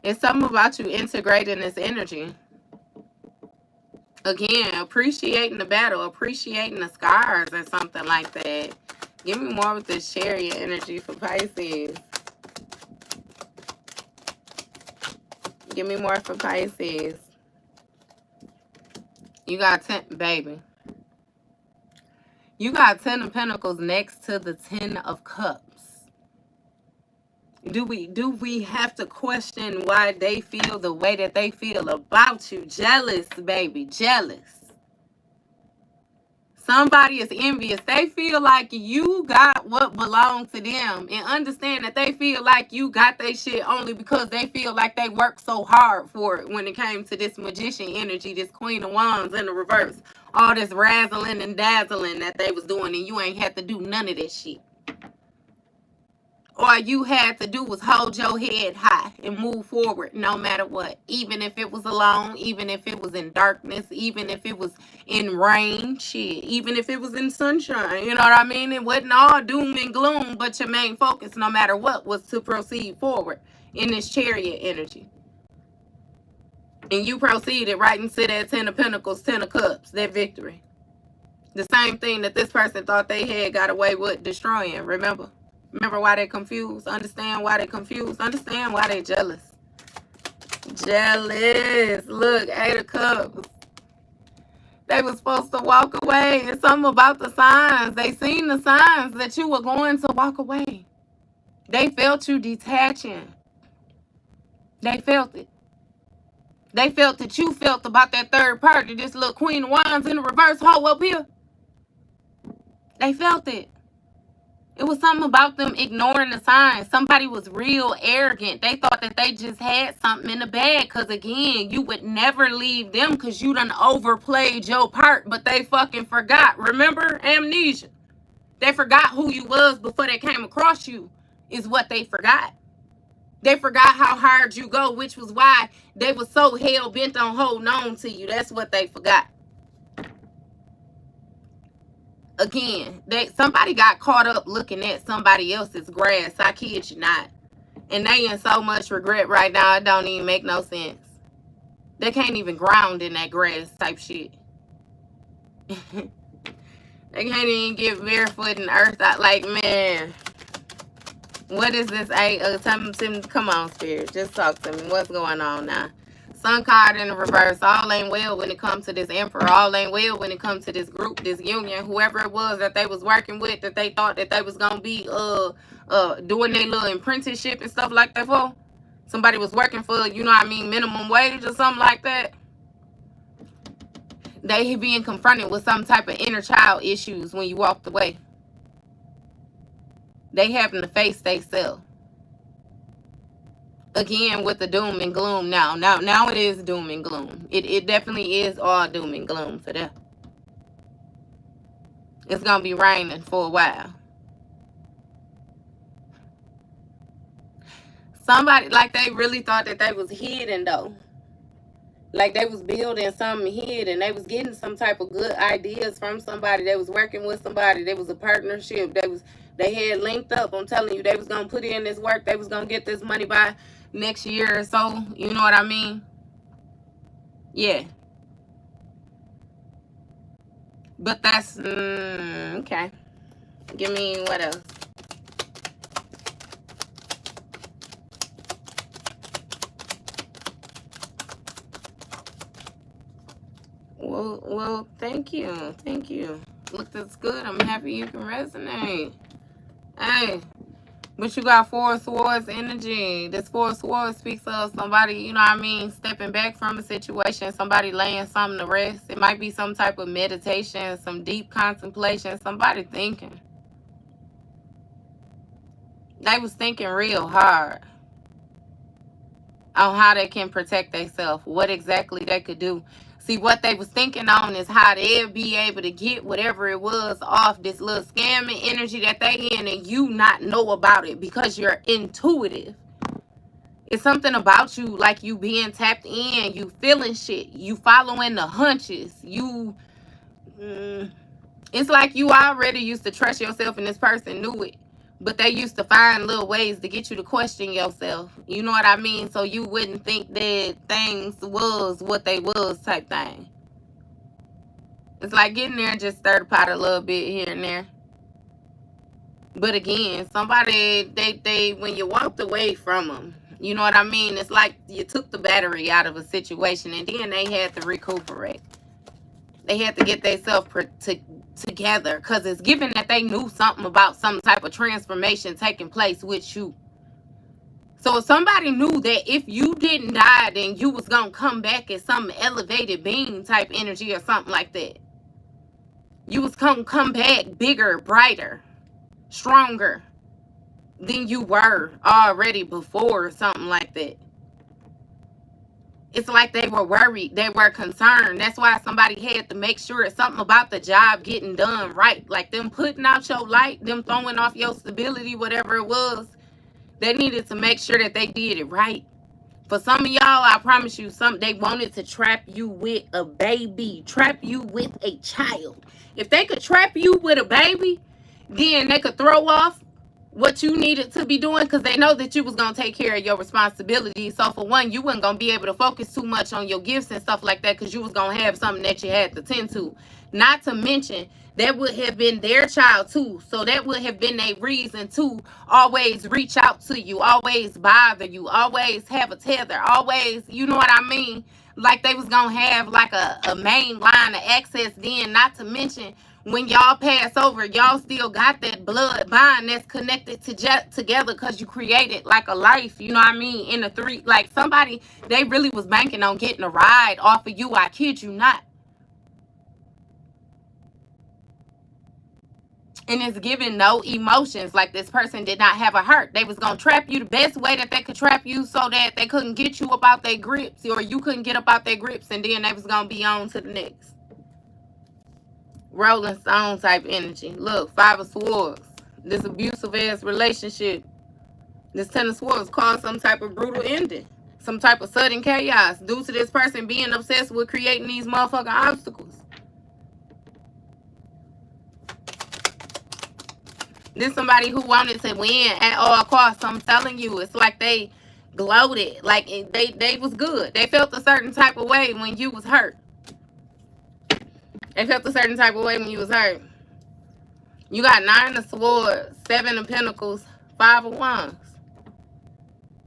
It's something about you integrating this energy. Again, appreciating the battle, appreciating the scars or something like that. Give me more with this chariot energy for Pisces. Give me more for Pisces. You got 10, baby. You got 10 of Pentacles next to the 10 of Cups. Do we have to question why they feel the way that they feel about you? Jealous, baby, jealous. Somebody is envious. They feel like you got what belongs to them. And understand that they feel like you got their shit only because they feel like they worked so hard for it when it came to this magician energy, this Queen of Wands in the reverse. All this razzling and dazzling that they was doing, and you ain't had to do none of this shit. All you had to do was hold your head high and move forward no matter what. Even if it was alone, even if it was in darkness, even if it was in rain, shit. Even if it was in sunshine, you know what I mean? It wasn't all doom and gloom, but your main focus, no matter what, was to proceed forward in this chariot energy. And you proceeded right into that 10 of Pentacles, 10 of Cups, that victory. The same thing that this person thought they had got away with destroying, remember? Remember why they're confused? Understand why they're confused? Understand why they're jealous. Jealous. Look, 8 of Cups. They were supposed to walk away. It's something about the signs. They seen the signs that you were going to walk away. They felt you detaching. They felt it. They felt that you felt about that third party. This little Queen of Wands in the reverse hoe up here. They felt it. It was something about them ignoring the signs. Somebody was real arrogant. They thought that they just had something in the bag. Because, again, you would never leave them because you done overplayed your part. But they fucking forgot. Remember? Amnesia. They forgot who you was before they came across you is what they forgot. They forgot how hard you go, which was why they were so hell-bent on holding on to you. That's what they forgot. Again, somebody got caught up looking at somebody else's grass. I kid you not. And they in so much regret right now, it don't even make no sense. They can't even ground in that grass type shit. They can't even get barefoot in the earth. Like, man, what is this? Come on, Spirit. Just talk to me. What's going on now? Sun card in the reverse. All ain't well when it comes to this emperor. All ain't well when it comes to this group, this union, whoever it was that they was working with, that they thought that they was gonna be doing their little apprenticeship and stuff like that for. Somebody was working for, you know what I mean, minimum wage or something like that. They being confronted with some type of inner child issues when you walked away. They having to face themselves. Again, with the doom and gloom now. Now it is doom and gloom. It definitely is all doom and gloom for them. It's going to be raining for a while. Somebody, like, they really thought that they was hidden, though. Like, they was building something hidden. They was getting some type of good ideas from somebody. They was working with somebody. There was a partnership. They had linked up. I'm telling you, they was going to put in this work. They was going to get this money by next year or so. You know what I mean? Yeah. But that's, okay. Give me what else? Well, thank you. Thank you. Look, that's good. I'm happy you can resonate. Hey. But you got Four of Swords energy. This Four of Swords speaks of somebody, you know what I mean, stepping back from a situation, somebody laying something to rest. It might be some type of meditation, some deep contemplation, somebody thinking. They was thinking real hard on how they can protect themselves, what exactly they could do. See, what they was thinking on is how they'll be able to get whatever it was off this little scamming energy that they in, and you not know about it because you're intuitive. It's something about you, like you being tapped in, you feeling shit, you following the hunches, you, it's like you already used to trust yourself and this person knew it. But they used to find little ways to get you to question yourself. You know what I mean? So you wouldn't think that things was what they was type thing. It's like getting there and just stir the pot a little bit here and there. But again, somebody, they when you walked away from them, you know what I mean? It's like you took the battery out of a situation and then they had to recuperate. They had to get themselves together because it's given that they knew something about some type of transformation taking place with you. So if somebody knew that if you didn't die, then you was going to come back as some elevated being type energy or something like that. You was going to come back bigger, brighter, stronger than you were already before or something like that. It's like they were worried. They were concerned. That's why somebody had to make sure it's something about the job getting done right. Like them putting out your light, them throwing off your stability, whatever it was. They needed to make sure that they did it right. For some of y'all, I promise you, they wanted to trap you with a baby. Trap you with a child. If they could trap you with a baby, then they could throw off what you needed to be doing because they know that you was going to take care of your responsibilities. So for one, you wasn't going to be able to focus too much on your gifts and stuff like that because you was going to have something that you had to tend to. Not to mention, that would have been their child too. So that would have been a reason to always reach out to you, always bother you, always have a tether, always, you know what I mean? Like they was going to have like a main line of access then, not to mention when y'all pass over, y'all still got that blood bond that's connected together because you created like a life, you know what I mean, in the three. Like somebody, they really was banking on getting a ride off of you. I kid you not. And it's giving no emotions. Like this person did not have a heart. They was going to trap you the best way that they could trap you so that they couldn't get you up out their grips or you couldn't get up out their grips and then they was going to be on to the next. Rolling Stone type energy. Look, Five of Swords. This abusive ass relationship. This Ten of Swords caused some type of brutal ending. Some type of sudden chaos due to this person being obsessed with creating these motherfucking obstacles. This somebody who wanted to win at all costs. I'm telling you, it's like they gloated. Like they was good. They felt a certain type of way when you was hurt. They felt a certain type of way when you was hurt. You got Nine of Swords, Seven of Pentacles, Five of Wands.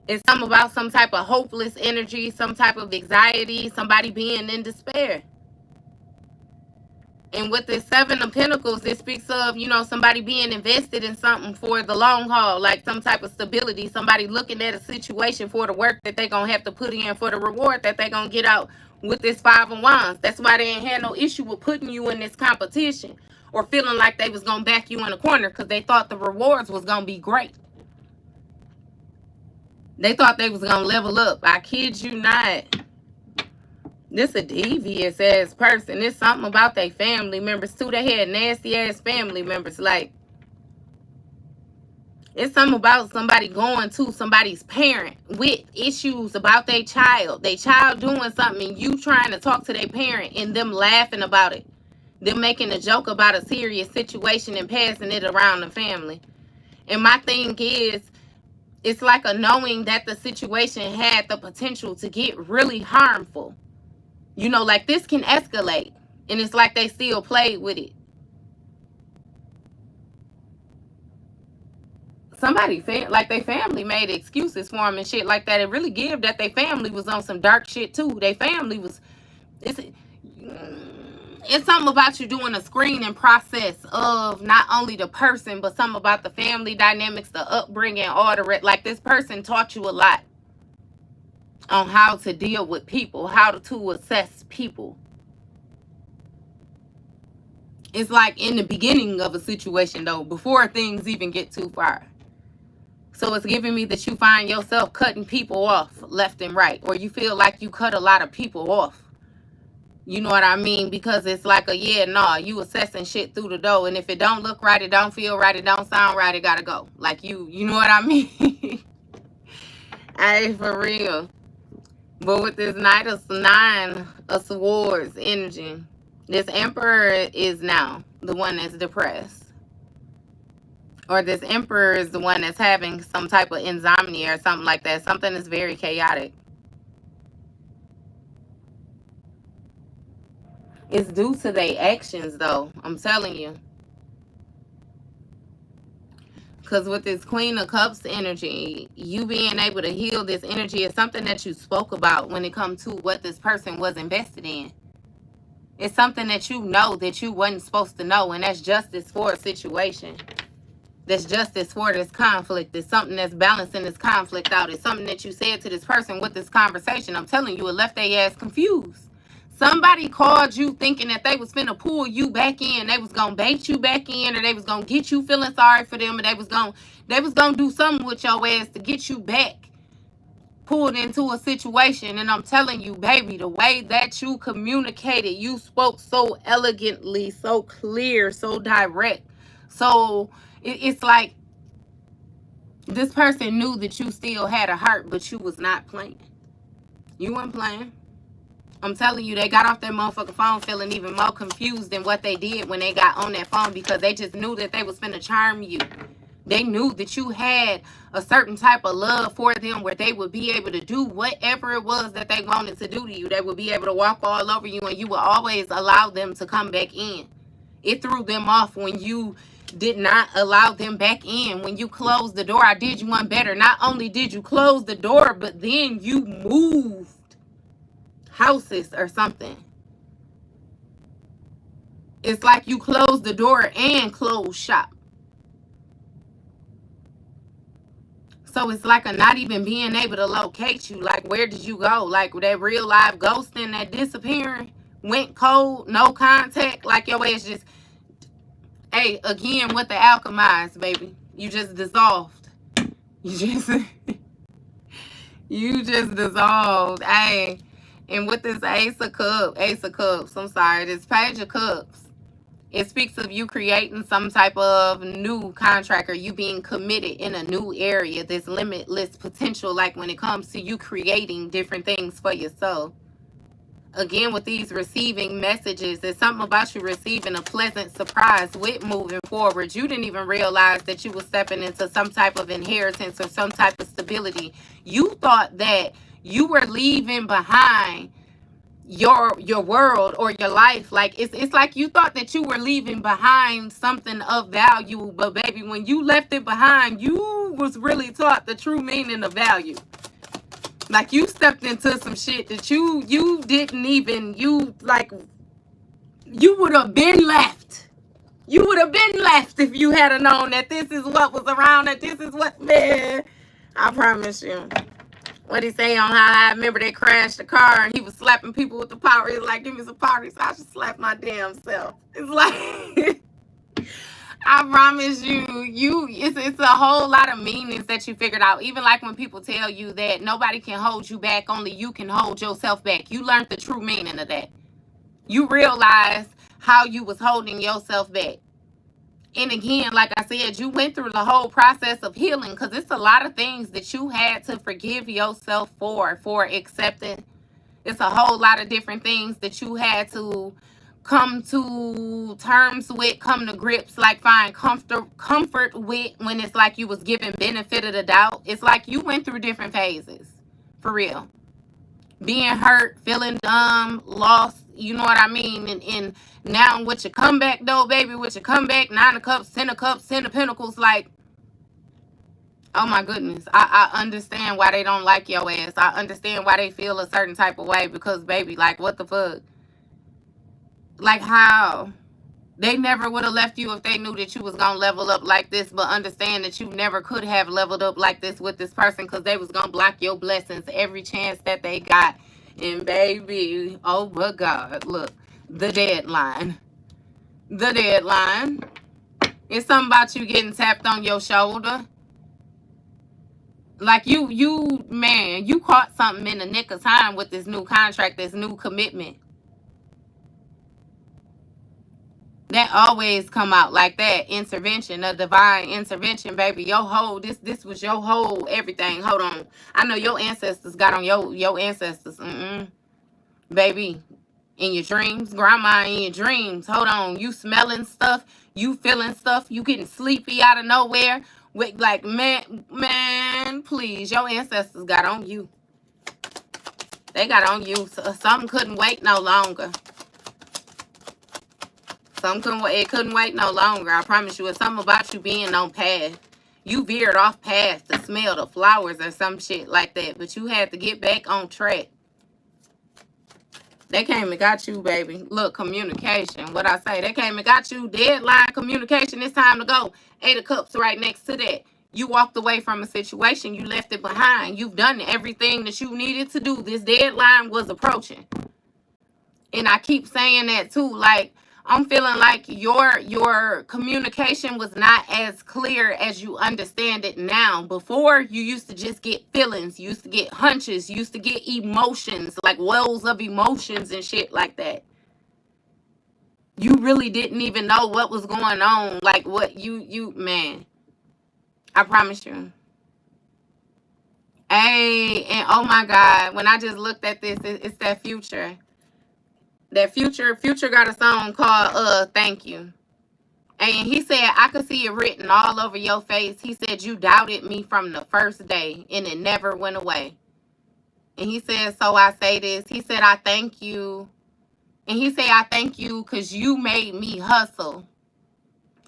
It's something about some type of hopeless energy, some type of anxiety, somebody being in despair. And with this Seven of Pentacles, it speaks of, you know, somebody being invested in something for the long haul, like some type of stability, somebody looking at a situation for the work that they're going to have to put in, for the reward that they're going to get out with this Five of Wands. That's why they ain't had no issue with putting you in this competition or feeling like they was going to back you in a corner, because they thought the rewards was going to be great. They thought they was going to level up. I kid you not. This a devious ass person. It's something about their family members too. They had nasty ass family members. Like, it's something about somebody going to somebody's parent with issues about their child. Their child doing something and you trying to talk to their parent and them laughing about it. Them making a joke about a serious situation and passing it around the family. And my thing is, it's like a knowing that the situation had the potential to get really harmful. You know, like this can escalate. And it's like they still played with it. Somebody, like their family made excuses for them and shit like that. It really give that their family was on some dark shit too. Their family was, it's something about you doing a screening process of not only the person, but something about the family dynamics, the upbringing, all the like this person taught you a lot on how to deal with people, how to assess people. It's like in the beginning of a situation though, before things even get too far. So it's giving me that you find yourself cutting people off left and right, or you feel like you cut a lot of people off. You know what I mean? Because it's like a, yeah, nah, you assessing shit through the door, and if it don't look right, it don't feel right, it don't sound right, it gotta go. Like you know what I mean? Hey, for real. But with this Nine of Swords energy, this Emperor is now the one that's depressed. Or this Emperor is the one that's having some type of insomnia or something like that. Something that's very chaotic. It's due to their actions, though. I'm telling you. Because with this Queen of Cups energy, you being able to heal this energy is something that you spoke about when it comes to what this person was invested in. It's something that you know that you wasn't supposed to know, and that's justice for a situation. That's justice for this conflict. It's something that's balancing this conflict out. It's something that you said to this person with this conversation. I'm telling you, it left their ass confused. Somebody called you thinking that they was finna pull you back in. They was gonna bait you back in, or they was gonna get you feeling sorry for them, and they was gonna do something with your ass to get you back pulled into a situation. And I'm telling you, baby, the way that you communicated, you spoke so elegantly, so clear, so direct. So it's like this person knew that you still had a heart, but you was not playing. You weren't playing. I'm telling you, they got off their motherfucking phone feeling even more confused than what they did when they got on that phone, because they just knew that they was finna charm you. They knew that you had a certain type of love for them where they would be able to do whatever it was that they wanted to do to you. They would be able to walk all over you, and you would always allow them to come back in. It threw them off when you did not allow them back in. When you closed the door, I did you one better. Not only did you close the door, but then you moved houses or something. It's like you closed the door and closed shop. So it's like a not even being able to locate you. Like, where did you go? Like that real live ghosting, that disappearing, went cold, no contact. Like your ass just, hey, again with the alchemized, baby. You just dissolved. You just dissolved. Hey. And with this Ace of Cups, I'm sorry, this Page of Cups, it speaks of you creating some type of new contract, or you being committed in a new area, this limitless potential, like when it comes to you creating different things for your soul. Again, with these receiving messages, there's something about you receiving a pleasant surprise with moving forward. You didn't even realize that you were stepping into some type of inheritance or some type of stability. You thought that you were leaving behind your world or your life. Like it's like you thought that you were leaving behind something of value, but baby, when you left it behind, you was really taught the true meaning of value. Like, you stepped into some shit that you didn't even, you would have been left. You would have been left if you had known that this is what was around, that this is what, man, I promise you. What he say on how I remember they crashed the car and he was slapping people with the power. He was like, give me some power. So I should slap my damn self. It's like, I promise you, it's a whole lot of meanings that you figured out. Even like when people tell you that nobody can hold you back, only you can hold yourself back. You learned the true meaning of that. You realized how you was holding yourself back. And again, like I said, you went through the whole process of healing, because it's a lot of things that you had to forgive yourself for accepting. It's a whole lot of different things that you had to come to terms with, come to grips, like find comfort with, when it's like you was given benefit of the doubt. It's like you went through different phases, for real. Being hurt, feeling dumb, lost, you know what I mean? And now with your comeback though, baby, with your comeback, 9 of Cups, 10 of Cups, 10 of Pentacles, like, oh my goodness. I understand why they don't like your ass. I understand why they feel a certain type of way, because baby, like, what the fuck? Like, how? They never would have left you if they knew that you was going to level up like this, but understand that you never could have leveled up like this with this person, because they was going to block your blessings every chance that they got. And baby, oh my God, look, the deadline. The deadline. It's something about you getting tapped on your shoulder. Like, man, you caught something in the nick of time with this new contract, this new commitment. That always come out like that. Intervention, a divine intervention, baby. Your whole, this was your whole everything. Hold on. I know your ancestors got on your ancestors. Baby, in your dreams, grandma, in your dreams. Hold on. You smelling stuff. You feeling stuff. You getting sleepy out of nowhere. With, like, man, please. Your ancestors got on you. They got on you. So something couldn't wait no longer. It couldn't wait no longer. I promise you. It's something about you being on path. You veered off path to smell the flowers or some shit like that. But you had to get back on track. They came and got you, baby. Look, communication. What I say. They came and got you. Deadline, communication. It's time to go. 8 of Cups right next to that. You walked away from a situation. You left it behind. You've done everything that you needed to do. This deadline was approaching. And I keep saying that too. Like, I'm feeling like your communication was not as clear as you understand it now. Before, you used to just get feelings. You used to get hunches. You used to get emotions, like wells of emotions and shit like that. You really didn't even know what was going on. Like, what man. I promise you. Hey, and oh my God, when I just looked at this, it's that Future. That Future got a song called Thank You. And he said, I could see it written all over your face. He said, you doubted me from the first day and it never went away. And he said, so I say this. He said, I thank you. And he said, I thank you because you made me hustle.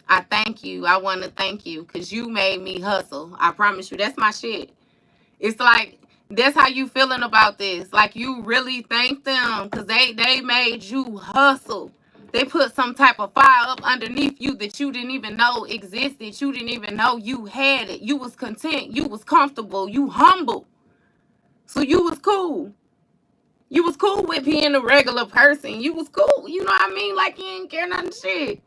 I thank you. I want to thank you because you made me hustle. I promise you, that's my shit. It's like, that's how you feeling about this. Like, you really thank them because they made you hustle. They put some type of fire up underneath you that you didn't even know existed. You didn't even know you had it. You was content. You was comfortable. You humble. So you was cool. You was cool with being a regular person. You was cool. You know what I mean? Like, you ain't care nothing shit.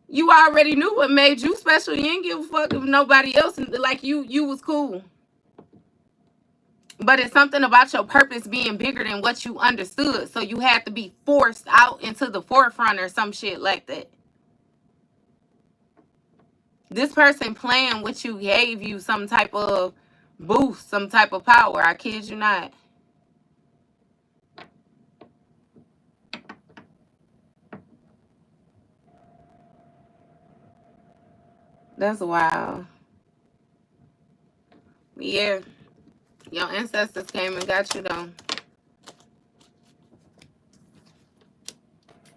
You already knew what made you special. You ain't give a fuck if nobody else. Like, you was cool. But it's something about your purpose being bigger than what you understood. So you had to be forced out into the forefront or some shit like that. This person playing with you gave you some type of boost, some type of power. I kid you not. That's wild. Yeah. Your ancestors came and got you though.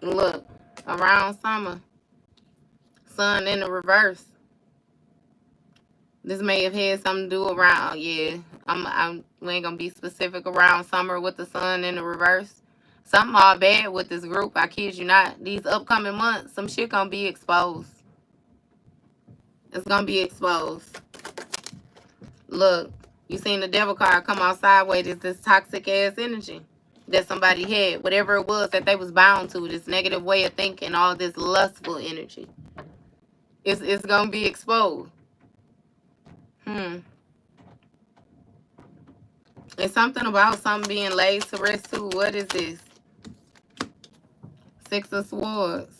Look, around summer. Sun in the reverse. This may have had something to do around, yeah. We ain't gonna be specific around summer with the sun in the reverse. Something all bad with this group. I kid you not. These upcoming months, some shit gonna be exposed. It's gonna be exposed. Look, you seen the devil card come out sideways. It's this toxic ass energy that somebody had. Whatever it was that they was bound to. This negative way of thinking. All this lustful energy. It's gonna be exposed. It's something about something being laid to rest too. What is this? Six of Swords.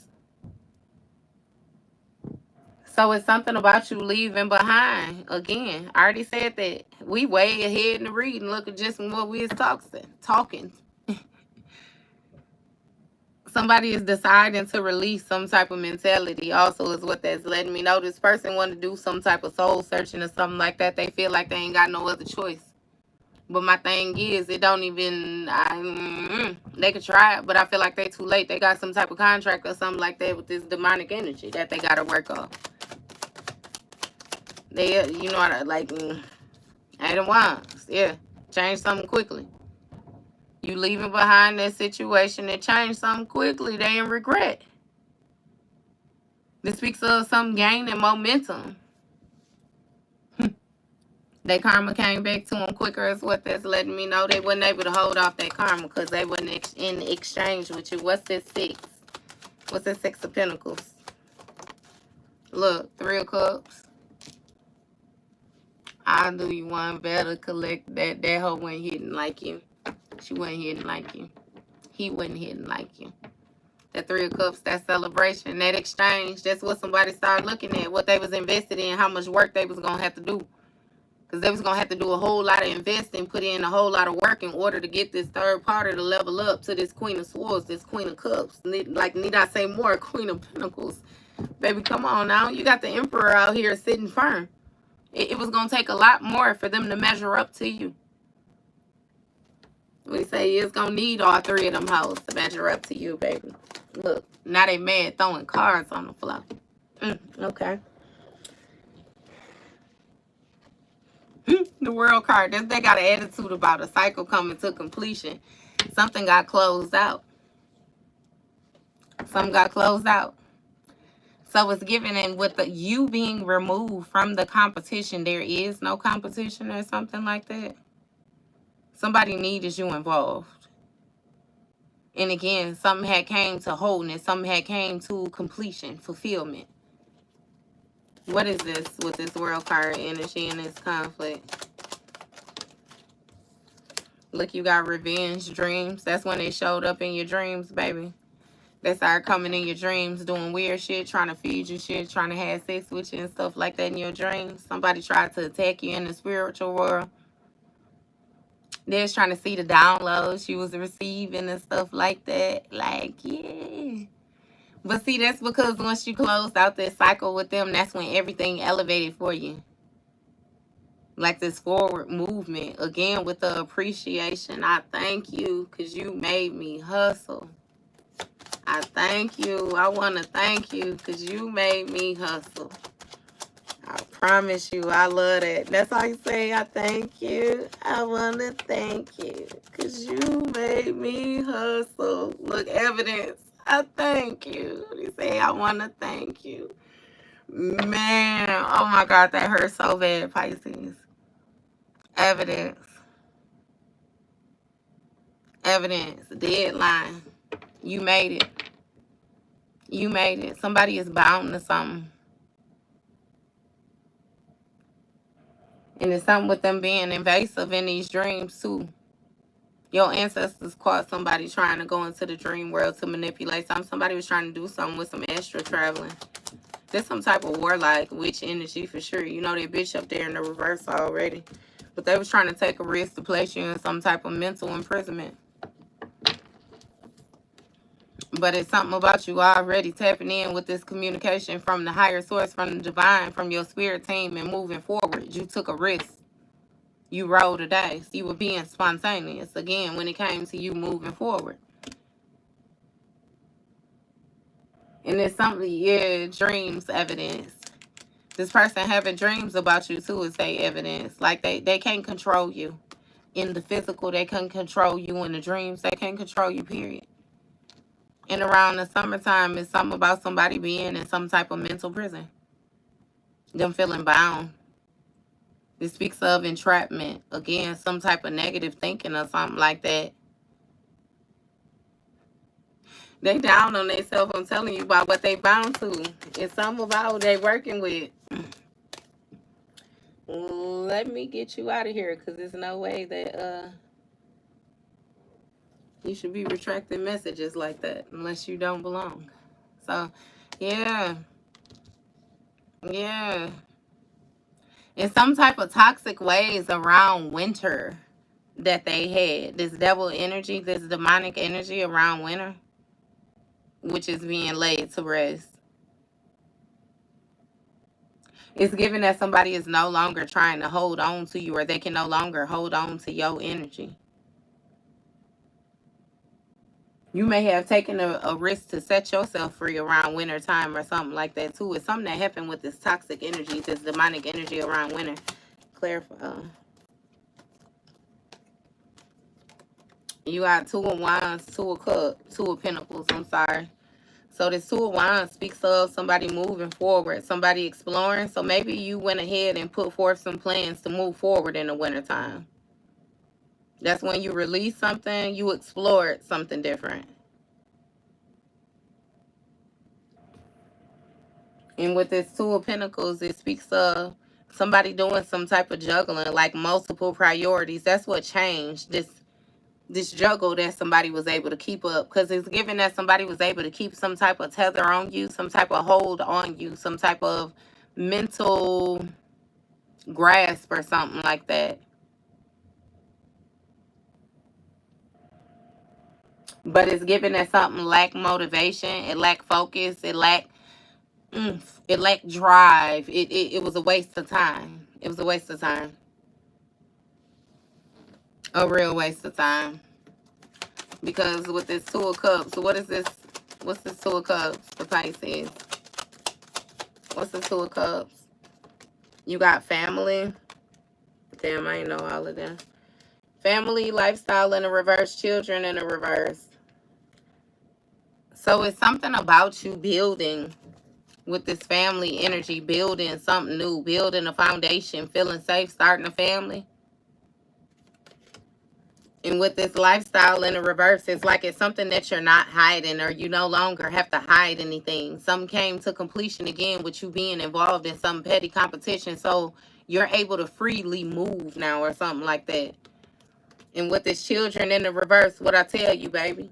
So it's something about you leaving behind. Again, I already said that. We way ahead in the reading. Look at just what we is talking. Somebody is deciding to release some type of mentality also is what that's letting me know. This person want to do some type of soul searching or something like that. They feel like they ain't got no other choice. But my thing is, it don't even, they could try it, but I feel like they too late. They got some type of contract or something like that with this demonic energy that they got to work on. They, you know, like, Adam Wands, yeah, change something quickly. You leaving behind that situation and change something quickly, they in regret. This speaks of some gaining momentum. Their karma came back to them quicker is what that's letting me know. They wasn't able to hold off that karma because they wasn't in exchange with you. What's this 6? What's this 6 of Pentacles? Look, 3 of Cups. I'll do you one better. Collect that. That hoe wasn't hitting like you. She wasn't hitting like you. He wasn't hitting like you. That 3 of Cups, that celebration, that exchange, that's what somebody started looking at. What they was invested in, how much work they was going to have to do. Because they was going to have to do a whole lot of investing, put in a whole lot of work in order to get this third party to level up to this Queen of Swords, this Queen of Cups. Like, need I say more? Queen of Pentacles. Baby, come on now. You got the Emperor out here sitting firm. It was going to take a lot more for them to measure up to you. We say it's going to need all 3 of them hoes to measure up to you, baby. Look, now they mad throwing cards on the floor. Okay. The World card, they got an attitude about a cycle coming to completion. Something got closed out. Something got closed out. So it's given, and with the you being removed from the competition, there is no competition or something like that. Somebody needed you involved. And again, something had came to wholeness. Something had came to completion, fulfillment. What is this with this World card energy and this conflict? Look, you got revenge dreams. That's when they showed up in your dreams, baby. They started coming in your dreams, doing weird shit, trying to feed you shit, trying to have sex with you and stuff like that in your dreams. Somebody tried to attack you in the spiritual world. They was trying to see the downloads you was receiving and stuff like that. Like, yeah. But see, that's because once you closed out this cycle with them, that's when everything elevated for you. Like this forward movement. Again, with the appreciation. I thank you because you made me hustle. I thank you. I want to thank you because you made me hustle. I promise you, I love that. That's all you say. I thank you. I want to thank you because you made me hustle. Look, evidence. I thank you. You say, I want to thank you. Man, oh my God, that hurt so bad, Pisces. Evidence. Evidence. Deadline. You made it. You made it. Somebody is bound to something. And it's something with them being invasive in these dreams too. Your ancestors caught somebody trying to go into the dream world to manipulate something. Somebody was trying to do something with some astral traveling. There's some type of warlike witch energy for sure. You know that bitch up there in the reverse already. But they was trying to take a risk to place you in some type of mental imprisonment. But it's something about you already tapping in with this communication from the higher source, from the divine, from your spirit team, and moving forward. You took a risk. You rolled the dice. You were being spontaneous. Again, when it came to you moving forward. And it's something, yeah, dreams, evidence. This person having dreams about you too is they evidence. Like they can't control you in the physical. They can't control you in the dreams. They can't control you, period. And around the summertime, it's something about somebody being in some type of mental prison. Them feeling bound. This speaks of entrapment. Again, some type of negative thinking or something like that. They down on themselves. I'm telling you about what they bound to. It's something about what they working with. Let me get you out of here, because there's no way that you should be retracting messages like that unless you don't belong. So, yeah. Yeah. In some type of toxic ways around winter that they had. This devil energy, this demonic energy around winter, which is being laid to rest. It's given that somebody is no longer trying to hold on to you, or they can no longer hold on to your energy. You may have taken a risk to set yourself free around winter time or something like that too. It's something that happened with this toxic energy, this demonic energy around winter. Clarify. You got 2 of Wands, 2 of Cups, 2 of Pentacles. I'm sorry. So this 2 of Wands speaks of somebody moving forward, somebody exploring. So maybe you went ahead and put forth some plans to move forward in the wintertime. That's when you release something, you explored something different. And with this 2 of Pentacles, it speaks of somebody doing some type of juggling, like multiple priorities. That's what changed, this juggle that somebody was able to keep up. Because it's given that somebody was able to keep some type of tether on you, some type of hold on you, some type of mental grasp or something like that. But it's given that something lacked motivation, it lacked focus, it lacked it lacked drive. It was a waste of time. It was a waste of time. A real waste of time. Because with this 2 of Cups, what is this? What's this 2 of Cups? The Pisces. What's the 2 of Cups? You got family. Damn, I ain't know all of them. Family, lifestyle in a reverse, children in a reverse. So it's something about you building with this family energy, building something new, building a foundation, feeling safe, starting a family. And with this lifestyle in the reverse, it's like it's something that you're not hiding, or you no longer have to hide anything. Some came to completion again with you being involved in some petty competition. So you're able to freely move now or something like that. And with this children in the reverse, what I tell you, baby,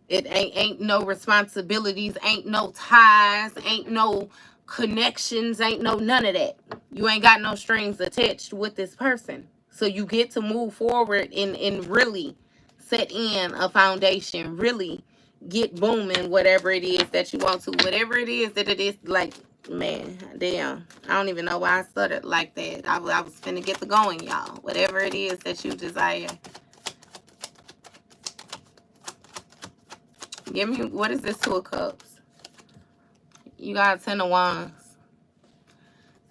it ain't no responsibilities, ain't no ties, ain't no connections, ain't no none of that. You ain't got no strings attached with this person. So you get to move forward and really set in a foundation, really get booming, whatever it is that you want to, whatever it is that it is. Like, man, damn, I don't even know why I stuttered like that. I was finna get to going, y'all. Whatever it is that you desire. Give me, what is this 2 of Cups? You got 10 of Wands.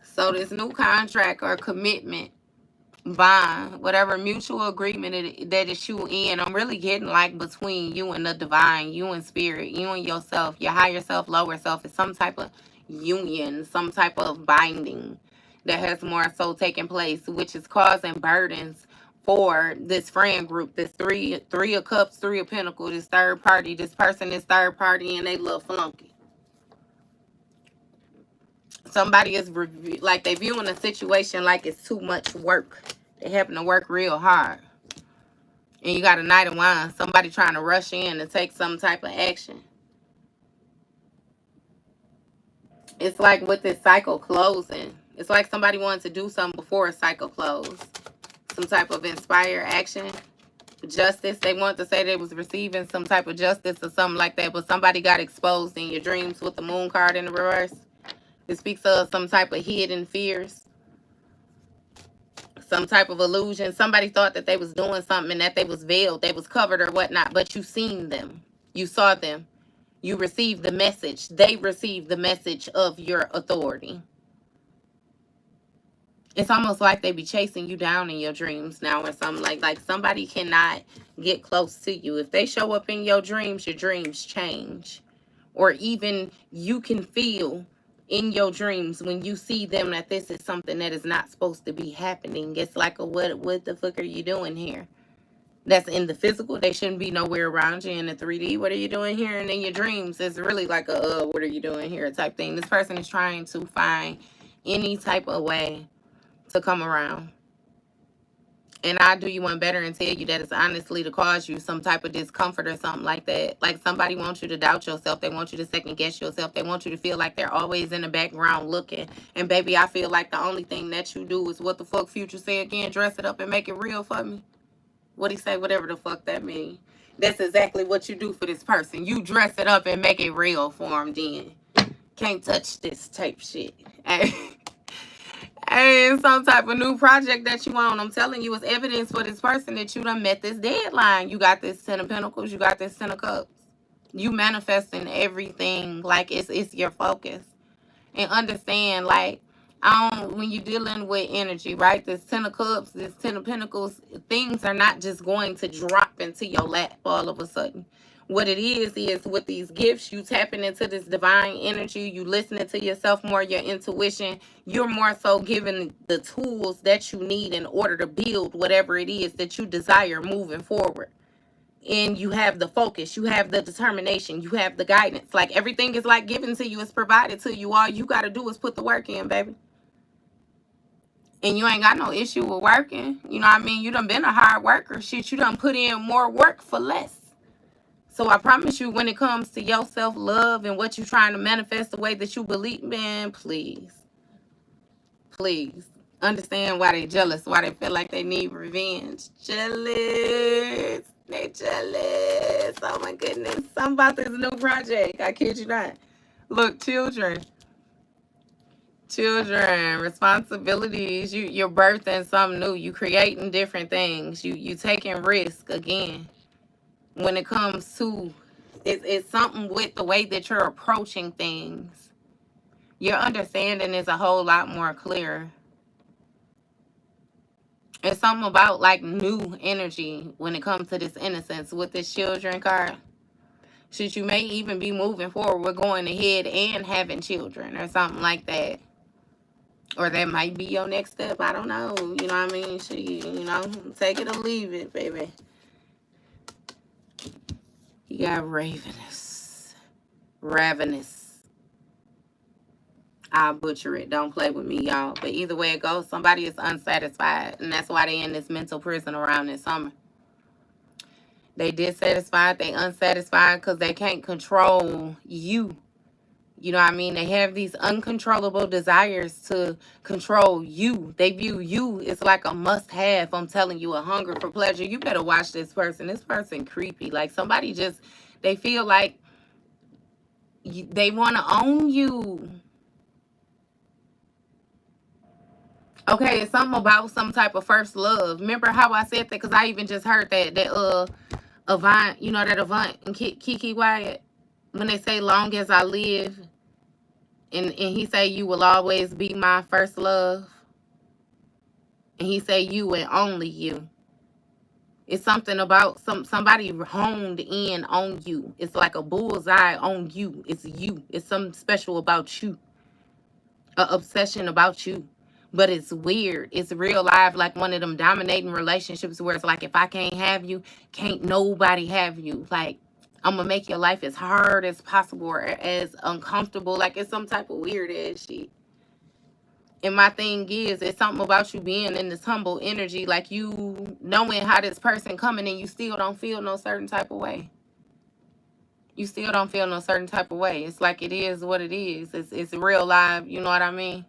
So this new contract or commitment, bond, whatever mutual agreement that is you in, I'm really getting like between you and the divine, you and spirit, you and yourself, your higher self, lower self. It's some type of union, some type of binding that has more so taken place, which is causing burdens for this friend group, this three of Cups, 3 of Pentacles, this third party. This person is third party and they love flunky. Somebody is like they viewing a situation like it's too much work. They having to work real hard. And you got a Knight of Wands. Somebody trying to rush in and take some type of action. It's like with this cycle closing. It's like somebody wanted to do something before a cycle closed. Some type of inspired action. Justice. They wanted to say they was receiving some type of justice or something like that. But somebody got exposed in your dreams with the Moon card in the reverse. It speaks of some type of hidden fears. Some type of illusion. Somebody thought that they was doing something and that they was veiled. They was covered or whatnot. But you seen them. You saw them. You receive the message. They receive the message of your authority. It's almost like they be chasing you down in your dreams now or something. Like somebody cannot get close to you. If they show up in your dreams change. Or even you can feel in your dreams when you see them that this is something that is not supposed to be happening. It's like, what the fuck are you doing here? That's in the physical. They shouldn't be nowhere around you. In the 3D, what are you doing here? And in your dreams, it's really like a what are you doing here type thing. This person is trying to find any type of way to come around. And I do you one better and tell you that it's honestly to cause you some type of discomfort or something like that. Like somebody wants you to doubt yourself. They want you to second guess yourself. They want you to feel like they're always in the background looking. And baby, I feel like the only thing that you do is what the fuck Future say again, dress it up and make it real for me. What he say, whatever the fuck that means. That's exactly what you do for this person. You dress it up and make it real for him then. Can't touch this type shit. Hey, some type of new project that you want. I'm telling you, it's evidence for this person that you done met this deadline. You got this 10 of Pentacles. You got this 10 of Cups. You manifesting everything like it's your focus. And understand, like, when you're dealing with energy, right? This 10 of Cups, this 10 of Pentacles, things are not just going to drop into your lap all of a sudden. What it is with these gifts, you tapping into this divine energy, you listening to yourself more, your intuition, you're more so given the tools that you need in order to build whatever it is that you desire moving forward. And you have the focus, you have the determination, you have the guidance. Like everything is like given to you, it's provided to you. All you got to do is put the work in, baby. And you ain't got no issue with working. You know what I mean? You done been a hard worker. Shit, you done put in more work for less. So I promise you, when it comes to your self-love and what you're trying to manifest the way that you believe, man, please understand why they jealous, why they feel like they need revenge. Jealous. They jealous. Oh my goodness. Something about this new project. I kid you not. Look, children, responsibilities. You're birthing something new. You creating different things. You taking risk again. When it comes to, it's something with the way that you're approaching things. Your understanding is a whole lot more clear. It's something about like new energy when it comes to this innocence with this children card. Should you may even be moving forward with going ahead and having children or something like that. Or that might be your next step. I don't know. You know what I mean? Take it or leave it, baby. You got ravenous. I'll butcher it. Don't play with me, y'all. But either way it goes, somebody is unsatisfied. And that's why they in this mental prison around this summer. They dissatisfied. They unsatisfied because they can't control you. You know what I mean? They have these uncontrollable desires to control you. They view you as like a must-have. I'm telling you, a hunger for pleasure. You better watch this person. This person creepy. Like somebody just, they feel like they want to own you. Okay, it's something about some type of first love. Remember how I said that? Because I even just heard that Avant, you know that Avant and Kiki Wyatt, when they say long as I live, and he say you will always be my first love. And he say you and only you. It's something about somebody honed in on you. It's like a bullseye on you. It's you. It's something special about you. An obsession about you. But it's weird. It's real life, like one of them dominating relationships where it's like, if I can't have you, can't nobody have you. Like, I'm going to make your life as hard as possible or as uncomfortable. Like, it's some type of weird ass shit. And my thing is, it's something about you being in this humble energy, like you knowing how this person coming and you still don't feel no certain type of way. You still don't feel no certain type of way. It's like it is what it is. It's real life, you know what I mean?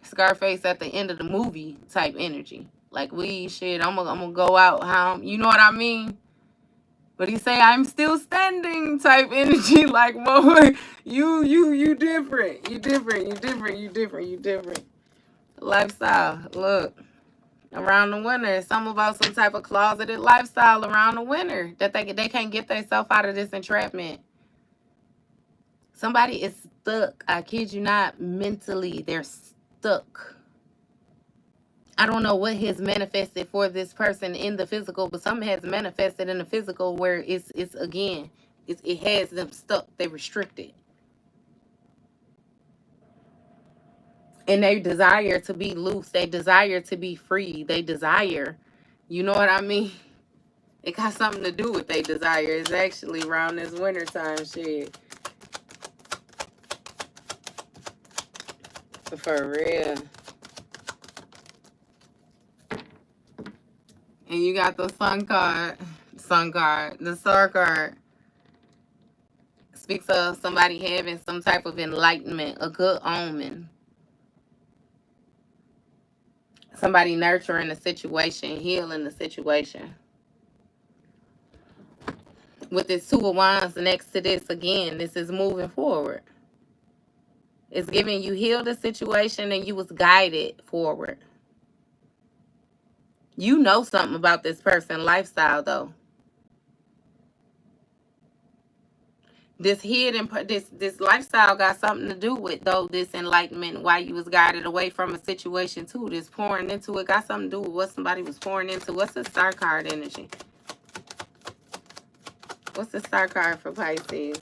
Scarface at the end of the movie type energy. Like, I'm gonna go out how, you know what I mean? But he say, I'm still standing type energy. Like, boy, you different. You different. Lifestyle. Look. around the winter. It's something about some type of closeted lifestyle around the winter that they can't get themselves out of this entrapment. Somebody is stuck. I kid you not, mentally, they're stuck. I don't know what has manifested for this person in the physical, but something has manifested in the physical where it has them stuck. They're restricted. And they desire to be loose. They desire to be free. They desire, you know what I mean? It got something to do with they desire. It's actually around this wintertime shit. For real. And you got the sun card. The star card. Speaks of somebody having some type of enlightenment, a good omen. Somebody nurturing the situation, healing the situation. With this Two of Wands next to this, again, this is moving forward. It's giving you healed the situation and you was guided forward. You know something about this person's lifestyle, though. This hidden, this lifestyle got something to do with, though, this enlightenment, why you was guided away from a situation, too. This pouring into it got something to do with what somebody was pouring into. What's the star card energy? What's the star card for Pisces?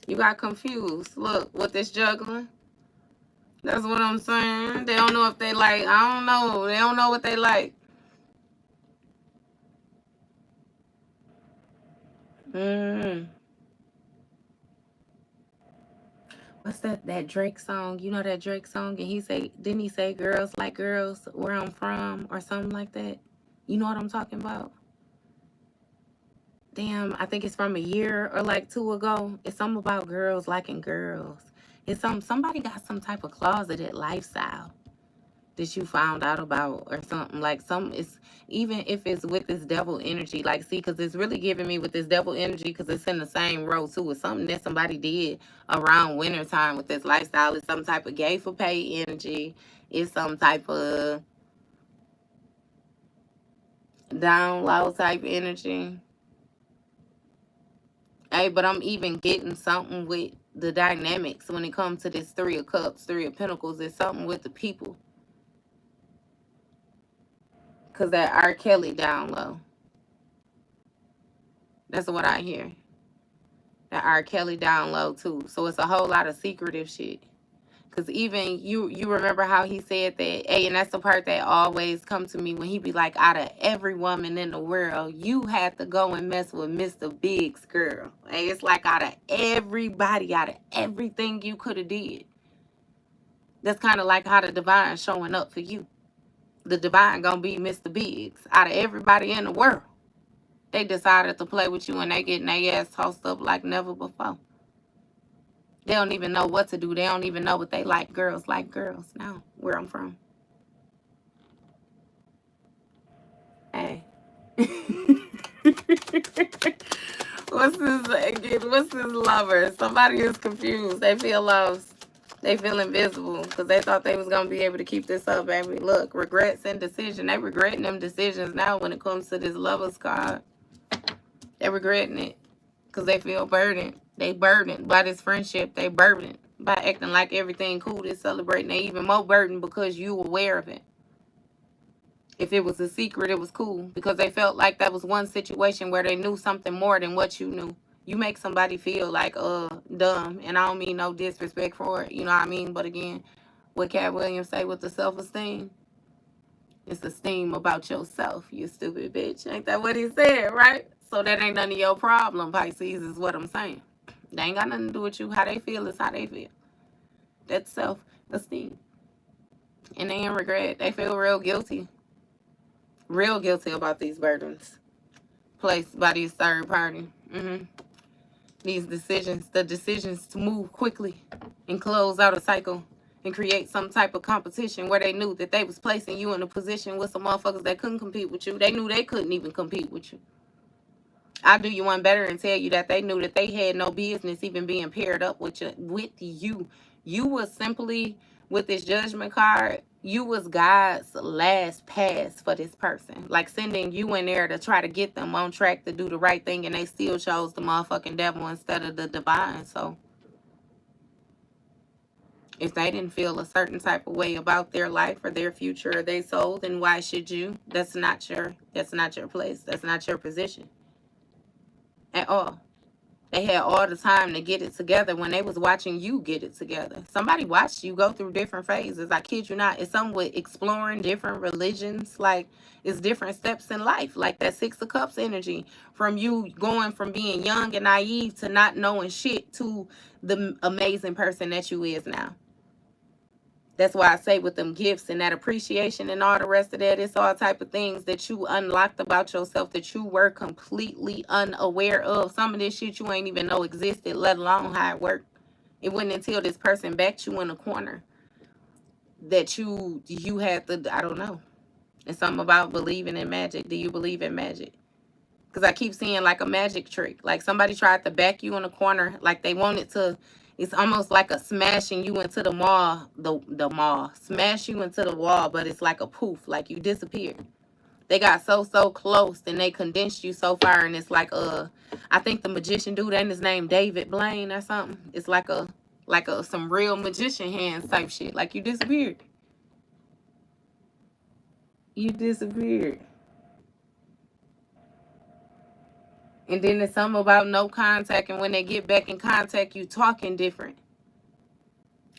You got confused. Look, with this juggling. That's what I'm saying. They don't know if they like. I don't know. They don't know what they like. What's that Drake song? You know that Drake song? And didn't he say girls like girls where I'm from or something like that? You know what I'm talking about? Damn, I think it's from a year or like 2 ago. It's something about girls liking girls. It's somebody got some type of closeted lifestyle that you found out about or something. Like it's even if it's with this devil energy, like, see, because it's really giving me with this devil energy because it's in the same row too. It's something that somebody did around wintertime with this lifestyle. It's some type of gay for pay energy. It's some type of down low type energy. Hey, but I'm even getting something with the dynamics when it comes to this 3 of Cups, 3 of Pentacles. It's something with the people. Because that R. Kelly down low. That's what I hear. That R. Kelly down low too. So it's a whole lot of secretive shit. Because even you remember how he said that, hey, and that's the part that always come to me when he be like, out of every woman in the world, you had to go and mess with Mr. Big's girl. Hey, it's like out of everybody, out of everything you could have did. That's kind of like how the divine showing up for you. The divine gonna be Mr. Biggs. Out of everybody in the world, they decided to play with you and they getting their ass tossed up like never before. They don't even know what to do. They don't even know what they like. Girls like girls now, where I'm from. Hey. What's this lover? Somebody is confused. They feel lost. They feel invisible because they thought they was going to be able to keep this up, baby. Look, regrets and decision. They regretting them decisions now when it comes to this lover's card. They regretting it because they feel burdened. They burdened by this friendship. They burdened by acting like everything cool. They're celebrating. They even more burdened because you aware of it. If it was a secret, it was cool because they felt like that was one situation where they knew something more than what you knew. You make somebody feel like dumb, and I don't mean no disrespect for it, you know what I mean? But again, what Cat Williams say with the self-esteem? It's esteem about yourself, you stupid bitch. Ain't that what he said, right? So that ain't none of your problem, Pisces, is what I'm saying. They ain't got nothing to do with you. How they feel is how they feel. That's self-esteem. And they in regret. They feel real guilty. Real guilty about these burdens placed by these third party. These decisions, the decisions to move quickly and close out a cycle and create some type of competition where they knew that they was placing you in a position with some motherfuckers that couldn't compete with you. They knew they couldn't even compete with you. I'll do you one better and tell you that they knew that they had no business even being paired up with you. You was simply, with this judgment card, you was God's last pass for this person. Like sending you in there to try to get them on track to do the right thing, and they still chose the motherfucking devil instead of the divine. So if they didn't feel a certain type of way about their life or their future or their soul, then why should you? That's not your place. That's not your position at all. They had all the time to get it together when they was watching you get it together. Somebody watched you go through different phases. I kid you not. It's something with exploring different religions. Like, it's different steps in life. Like that Six of Cups energy. From you going from being young and naive to not knowing shit to the amazing person that you is now. That's why I say with them gifts and that appreciation and all the rest of that, it's all type of things that you unlocked about yourself that you were completely unaware of. Some of this shit you ain't even know existed, let alone how it worked. It wasn't until this person backed you in a corner that you had to, I don't know. It's something about believing in magic. Do you believe in magic? Because I keep seeing like a magic trick. Like somebody tried to back you in a corner. Like they wanted to. It's almost like a smashing you into the mall. The mall. Smash you into the wall. But it's like a poof. Like you disappeared. They got so close. And they condensed you so far. And it's like I think the magician dude, and his name David Blaine or something. It's like some real magician hands type shit. Like you disappeared. You disappeared. And then there's something about no contact, and when they get back in contact, you talking different.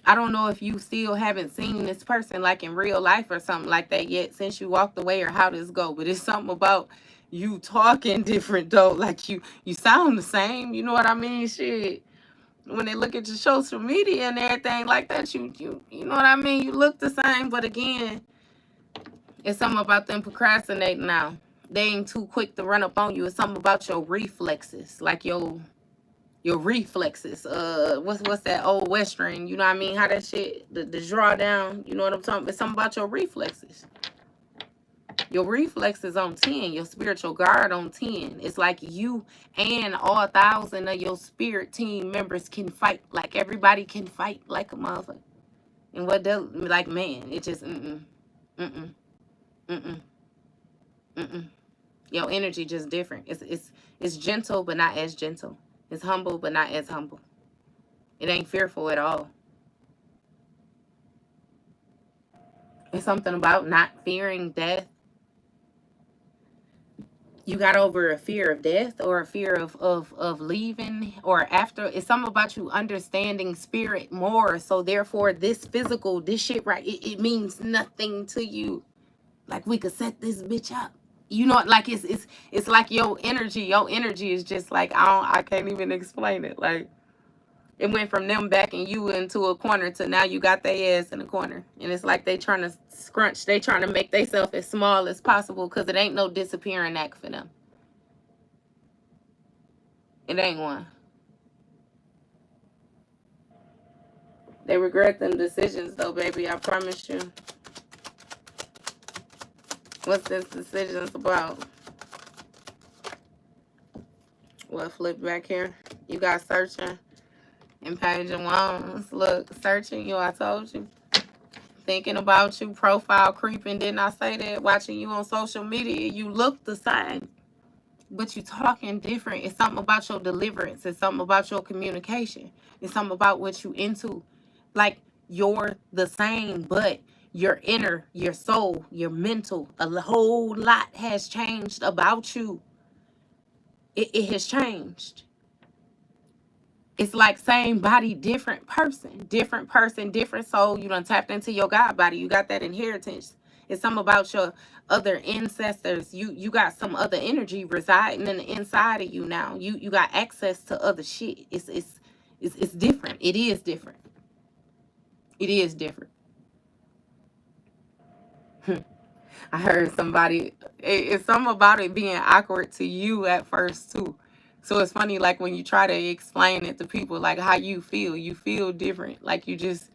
I don't know if you still haven't seen this person like in real life or something like that yet since you walked away, or how this go, but it's something about you talking different though. Like you sound the same, you know what I mean? Shit. When they look at your social media and everything like that, you know what I mean? You look the same, but again, it's something about them procrastinating now. They ain't too quick to run up on you. It's something about your reflexes, like your reflexes. What's that old western? You know what I mean? How that shit, the draw down. You know what I'm talking about? It's something about your reflexes. Your reflexes on 10. Your spiritual guard on 10. It's like you and all 1,000 of your spirit team members can fight. Like everybody can fight like a motherfucker. And what does, like, man, it just mm-mm, mm-mm, mm-mm, mm-mm. Your energy just different. It's gentle, but not as gentle. It's humble, but not as humble. It ain't fearful at all. It's something about not fearing death. You got over a fear of death or a fear of leaving or after. It's something about you understanding spirit more. So therefore, this physical, this shit, right, it means nothing to you. Like we could set this bitch up. You know, like it's like your energy is just like, I can't even explain it. Like it went from them backing you into a corner to now you got their ass in a corner. And it's like they trying to scrunch, they trying to make themselves as small as possible because it ain't no disappearing act for them. It ain't one. They regret them decisions though, baby. I promise you. What's this decisions about? What, flip back here? You got searching and page of wands. Look, searching you, I told you. Thinking about you, profile creeping. Didn't I say that? Watching you on social media, you look the same, but you talking different. It's something about your deliverance. It's something about your communication. It's something about what you into. Like you're the same, but your inner, your soul, your mental, a whole lot has changed about you. It has changed. It's like same body, different person, different soul. You done tapped into your God body. You got that inheritance. It's something about your other ancestors. You got some other energy residing in the inside of you now. You got access to other shit. It's different. It is different. It is different. I heard somebody, it's something about it being awkward to you at first too. So it's funny, like when you try to explain it to people, like how you feel different. Like you just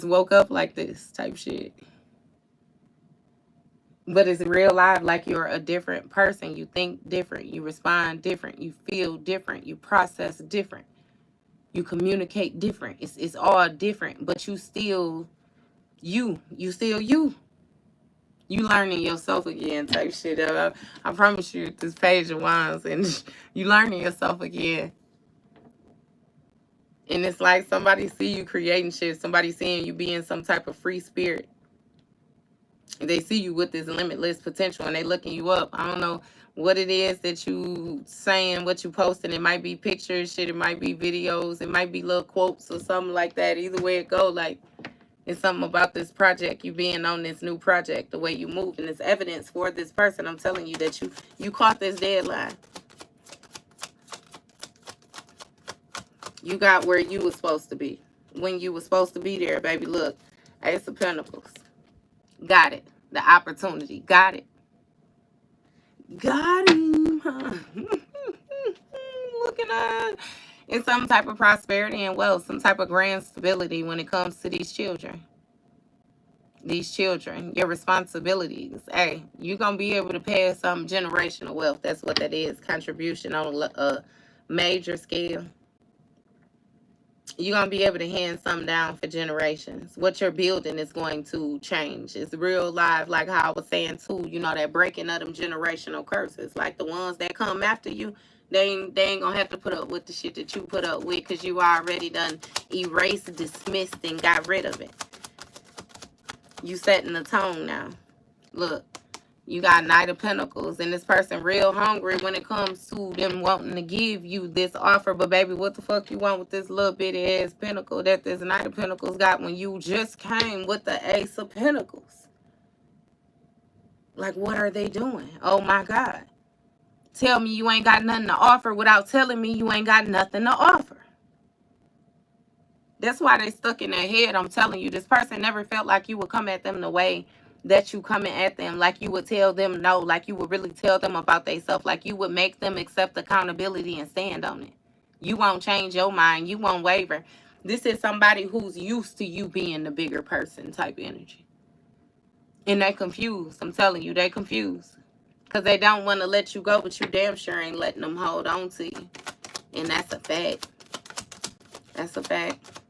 woke up like this type shit. But it's real life, like you're a different person. You think different, you respond different, you feel different, you process different, you communicate different. It's all different, but you still still you. You learning yourself again type shit. I promise you, this page of wands, and you learning yourself again. And it's like somebody see you creating shit, somebody seeing you being some type of free spirit. They see you with this limitless potential and they looking you up. I don't know what it is that you saying, what you posting. It might be pictures, shit. It might be videos. It might be little quotes or something like that. Either way it go, like, it's something about this project, you being on this new project, the way you move, and it's evidence for this person. I'm telling you that you caught this deadline. You got where you was supposed to be. When you was supposed to be there, baby. Look, Ace of Pentacles. Got it. The opportunity. Got it. Got him. Huh? Look at that. It's some type of prosperity and wealth, some type of grand stability when it comes to these children. These children, your responsibilities. Hey, you're going to be able to pass some generational wealth. That's what that is. Contribution on a major scale. You're going to be able to hand something down for generations. What you're building is going to change. It's real life, like how I was saying too, you know, that breaking of them generational curses. Like the ones that come after you, they ain't going to have to put up with the shit that you put up with because you already done erased, dismissed, and got rid of it. You setting the tone now. Look. You got Knight of Pentacles, and this person real hungry when it comes to them wanting to give you this offer. But baby, what the fuck you want with this little bitty ass pentacle that this Knight of Pentacles got when you just came with the Ace of Pentacles? Like, what are they doing? Oh my God. Tell me you ain't got nothing to offer without telling me you ain't got nothing to offer. That's why they stuck in their head. I'm telling you, this person never felt like you would come at them the way that you coming at them, like you would tell them no, like you would really tell them about themselves, like you would make them accept accountability and stand on it. You won't change your mind. You won't waver. This is somebody who's used to you being the bigger person type energy. And they confused. I'm telling you, they confused. Because they don't want to let you go, but you damn sure ain't letting them hold on to you. And that's a fact. That's a fact.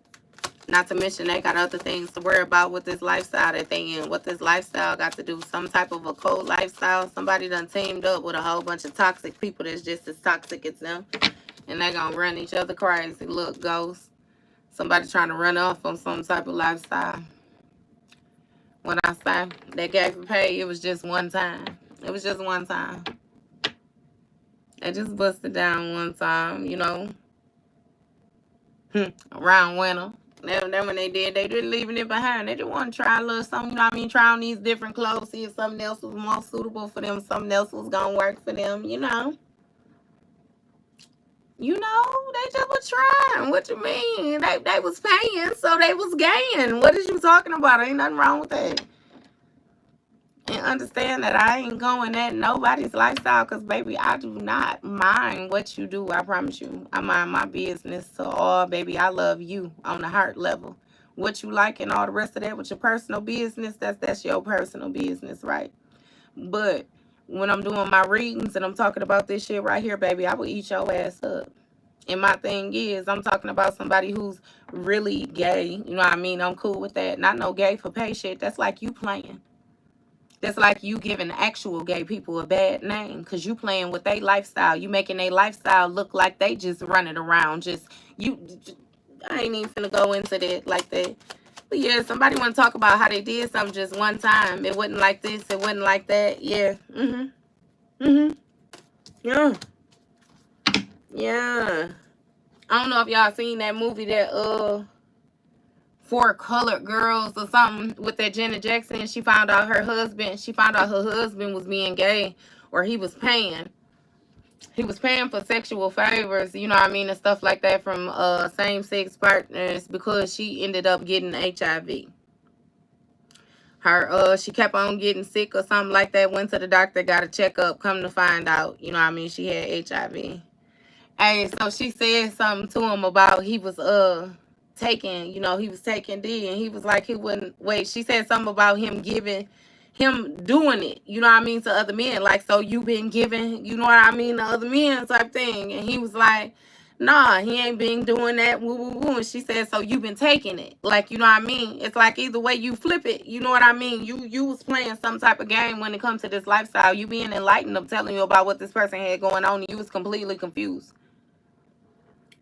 Not to mention they got other things to worry about with this lifestyle that they in. What this lifestyle got to do. Some type of a cold lifestyle. Somebody done teamed up with a whole bunch of toxic people that's just as toxic as them. And they gonna run each other crazy. Look, ghosts. Somebody trying to run off on some type of lifestyle. When I say they gave for pay, it was just one time. It was just one time. They just busted down one time, you know. Around winter. Then when they didn't leaving it behind. They just want to try a little something, you know what I mean? Try on these different clothes, see if something else was more suitable for them, something else was going to work for them, you know? You know, they just was trying. What you mean? They was paying, so they was gaining. What is you talking about? Ain't nothing wrong with that. And understand that I ain't going at nobody's lifestyle because, baby, I do not mind what you do. I promise you. I mind my business. So, baby, I love you on the heart level. What you like and all the rest of that with your personal business, that's your personal business, right? But when I'm doing my readings and I'm talking about this shit right here, baby, I will eat your ass up. And my thing is, I'm talking about somebody who's really gay. You know what I mean? I'm cool with that. Not no gay for pay shit. That's like you playing. That's like you giving actual gay people a bad name because you playing with their lifestyle. You making their lifestyle look like they just running around. I ain't even finna go into that like that. But yeah, somebody want to talk about how they did something just one time. It wasn't like this. It wasn't like that. Yeah. Yeah. Yeah. I don't know if y'all seen that movie that Four Colored Girls or something with that Janet Jackson. She found out her husband was being gay, or he was paying for sexual favors, you know what I mean, and stuff like that from same-sex partners because she ended up getting HIV. She kept on getting sick or something like that, went to the doctor, got a checkup, come to find out, you know what I mean, she had HIV. Hey, so she said something to him about he was taking D, and he was like he wouldn't wait. She said something about him giving him doing it, you know what I mean, to other men. Like, so you been giving, you know what I mean, to other men type thing. And he was like, nah, he ain't been doing that, woo, woo, woo. And she said, so you been taking it. Like, you know what I mean? It's like either way you flip it, you know what I mean? You was playing some type of game when it comes to this lifestyle. You being enlightened of telling you about what this person had going on, and you was completely confused.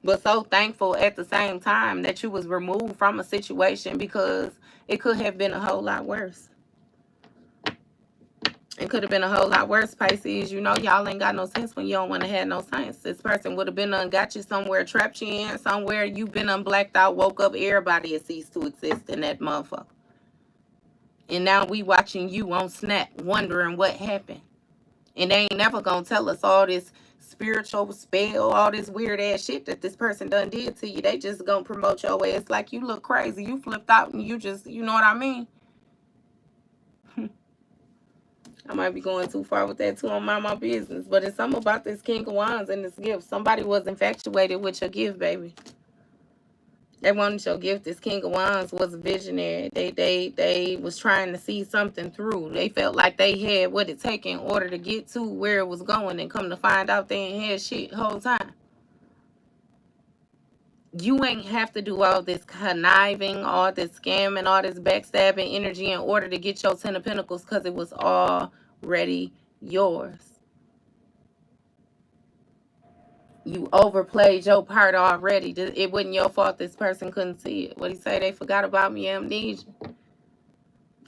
But so thankful at the same time that you was removed from a situation, because it could have been a whole lot worse. It could have been a whole lot worse, Pisces. You know, y'all ain't got no sense when you don't want to have no sense. This person would have been got you somewhere, trapped you in somewhere. You've been blacked out, woke up, everybody has ceased to exist in that motherfucker. And now we watching you on Snap, wondering what happened. And they ain't never gonna tell us all this spiritual spell, all this weird ass shit that this person done did to you. They just gonna promote your ass like you look crazy. You flipped out and you just, you know what I mean? I might be going too far with that too on my business. But it's something about this King of Wands and this gift. Somebody was infatuated with your gift, baby. They wanted your gift. This King of Wands was a visionary. They was trying to see something through. They felt like they had what it take in order to get to where it was going, and come to find out they ain't had shit the whole time. You ain't have to do all this conniving, all this scamming, all this backstabbing energy in order to get your 10 of Pentacles, because it was already yours. You overplayed your part already. It wasn't your fault this person couldn't see it. What he say? They forgot about me, amnesia.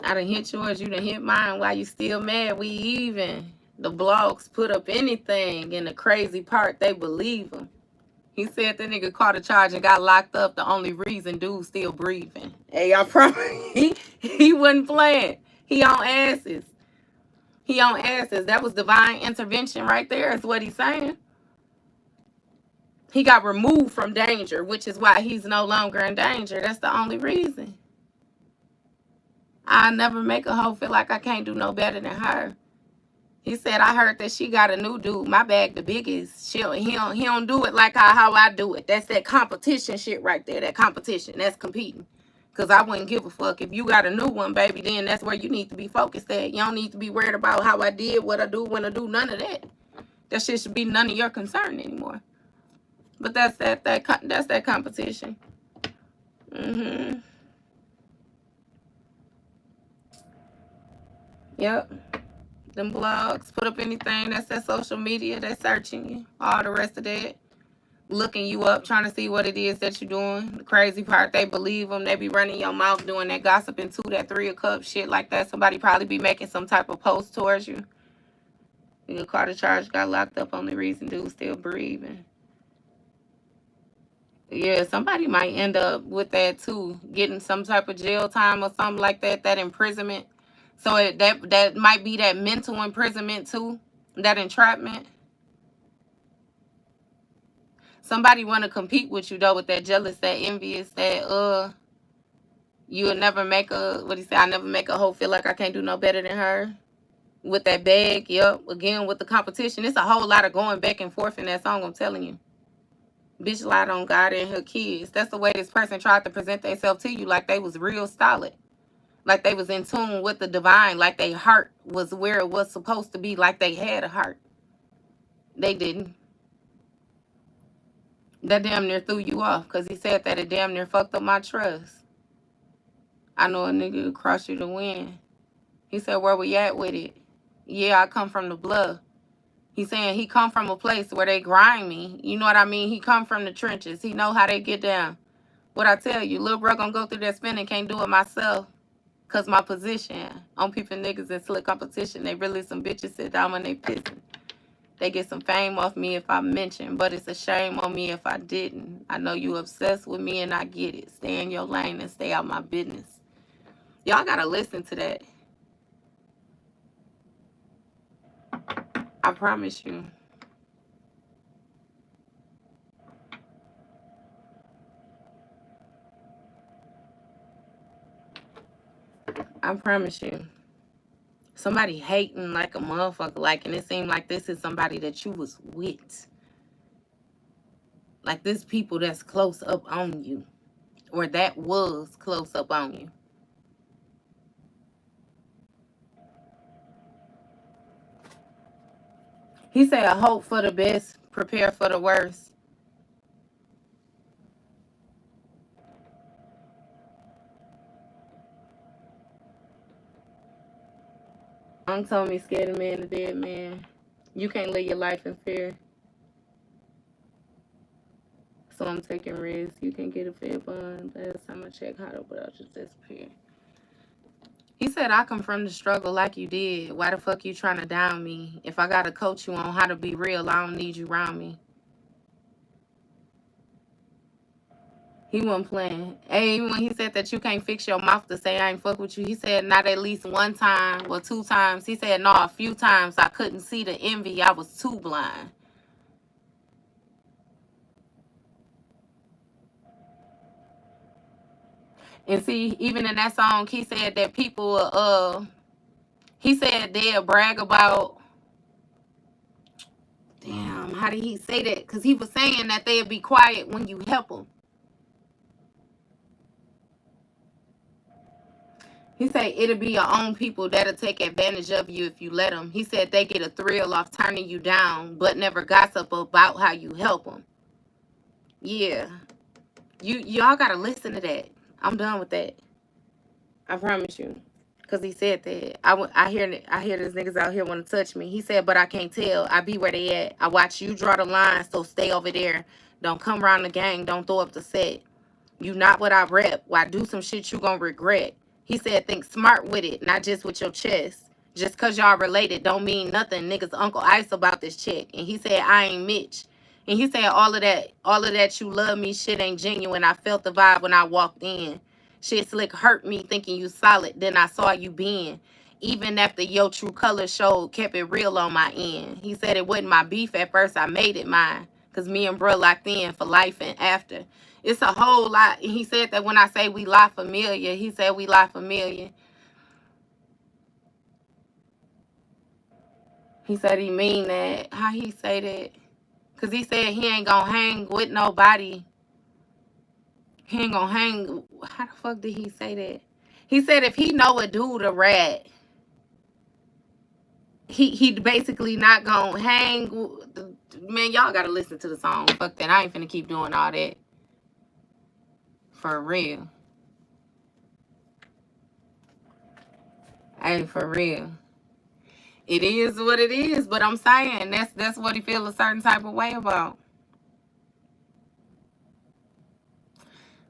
I done hit yours, you done hit mine. Why you still mad? We even. The blogs put up anything, and the crazy part, they believe him. He said the nigga caught a charge and got locked up. The only reason dude's still breathing. Hey, I promise he wasn't playing. He on asses. He on asses. That was divine intervention right there, is what he's saying. He got removed from danger, which is why he's no longer in danger. That's the only reason. I never make a hoe feel like I can't do no better than her. He said, I heard that she got a new dude. My bag the biggest. He don't do it like how I do it. That's that competition shit right there. That competition. That's competing. Because I wouldn't give a fuck. If you got a new one, baby, then that's where you need to be focused at. You don't need to be worried about how I did, what I do, when I do. None of that. That shit should be none of your concern anymore. But that's that competition. Yep. Them blogs, put up anything that's that social media, that's searching you. All the rest of that. Looking you up, trying to see what it is that you're doing. The crazy part, they believe them. They be running your mouth, doing that gossiping too, that 3 of Cups shit like that. Somebody probably be making some type of post towards you. You caught a charge, got locked up. Only reason dude still breathing. Yeah, somebody might end up with that too, getting some type of jail time or something like that. That imprisonment. So that might be that mental imprisonment too, that entrapment. Somebody want to compete with you though, with that jealous, that envious, that you would never make a, what he say, I never make a hoe feel like I can't do no better than her. With that bag, yep. Again, with the competition, it's a whole lot of going back and forth in that song, I'm telling you. Bitch lied on God and her kids. That's the way this person tried to present themselves to you, like they was real solid. Like they was in tune with the divine, like their heart was where it was supposed to be, like they had a heart. They didn't. That damn near threw you off, because he said that it damn near fucked up my trust. I know a nigga would cross you to win. He said, where we at with it? Yeah, I come from the blood. He's saying he come from a place where they grind me. You know what I mean? He come from the trenches. He know how they get down. What I tell you, little bro gonna go through that spinning, can't do it myself. Because my position on people niggas in slick competition, they really some bitches sit down when they pissing. They get some fame off me if I mention, but it's a shame on me if I didn't. I know you obsessed with me and I get it. Stay in your lane and stay out my business. Y'all gotta listen to that. I promise you. I promise you. Somebody hating like a motherfucker, like, and it seemed like this is somebody that you was with. Like this people that's close up on you. Or that was close up on you. He said, hope for the best, prepare for the worst. Unc told me scared of man, the dead man. You can't live your life in fear. So I'm taking risks. You can get a fair bond. Last time I checked, how to without just disappear. He said, I come from the struggle like you did. Why the fuck you trying to down me? If I gotta coach you on how to be real, I don't need you around me. He wasn't playing. Hey, when he said that you can't fix your mouth to say I ain't fuck with you, he said not at least one time or two times. He said no, a few times I couldn't see the envy. I was too blind. And see, even in that song, he said that people, he said they'll brag about, damn, how did he say that? Because he was saying that they'll be quiet when you help them. He said it'll be your own people that'll take advantage of you if you let them. He said they get a thrill off turning you down, but never gossip about how you help them. Yeah, y'all gotta listen to that. I'm done with that. I promise you. Cause he said that. I hear this niggas out here want to touch me. He said, but I can't tell. I be where they at. I watch you draw the line, so stay over there. Don't come around the gang. Don't throw up the set. You not what I rep. Why do some shit you gonna regret? He said, think smart with it, not just with your chest. Just cause y'all related don't mean nothing. Niggas Uncle Ice about this chick. And he said, I ain't Mitch. And he said, all of that you love me shit ain't genuine. I felt the vibe when I walked in. Shit slick hurt me thinking you solid. Then I saw you being. Even after your true color showed, kept it real on my end. He said it wasn't my beef at first. I made it mine. Cause me and bro locked in for life and after. It's a whole lot. He said that when I say we lie familiar, he said we lie familiar. He said he mean that. How he say that? Because he said he ain't gonna hang with nobody. He ain't gonna hang. How the fuck did he say that? He said if he know a dude a rat, he basically not gonna hang. Man, y'all gotta listen to the song. Fuck that. I ain't finna keep doing all that. For real. Hey, for real. It is what it is, but I'm saying that's what he feel a certain type of way about.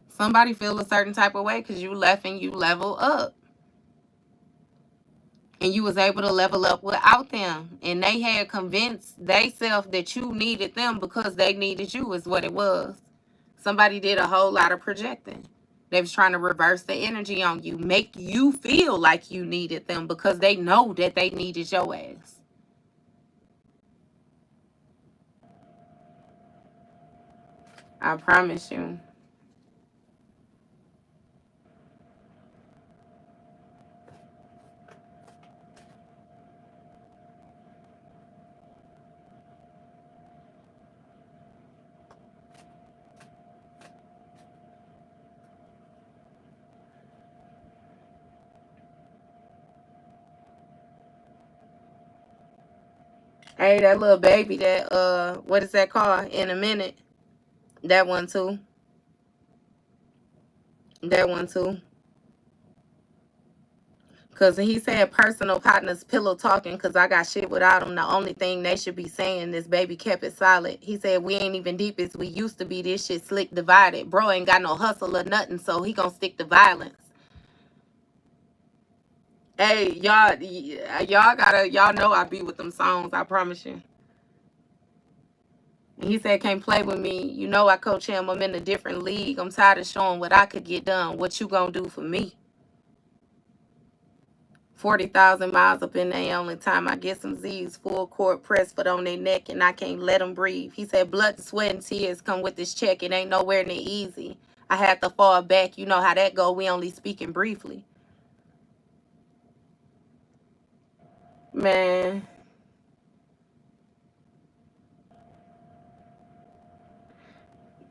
Somebody feel a certain type of way because you left and you level up. And you was able to level up without them. And they had convinced theyself that you needed them because they needed you is what it was. Somebody did a whole lot of projecting. They was trying to reverse the energy on you. Make you feel like you needed them because they know that they needed your ass. I promise you. Hey, that little baby that what is that called? In a minute. That one too. That one too. Because he said personal partners pillow talking because I got shit without them. The only thing they should be saying this baby kept it solid. He said we ain't even deep as we used to be. This shit slick divided. Bro ain't got no hustle or nothing, so he gonna stick to violence. Hey, y'all know I be with them songs, I promise you. And he said can't play with me. You know I coach him. I'm in a different league. I'm tired of showing what I could get done. What you gonna do for me? 40,000 miles up in there. Only time I get some Z's, full court press foot on their neck, and I can't let them breathe. He said blood, sweat, and tears come with this check. It ain't nowhere near easy. I had to fall back. You know how that go. We only speaking briefly. Man.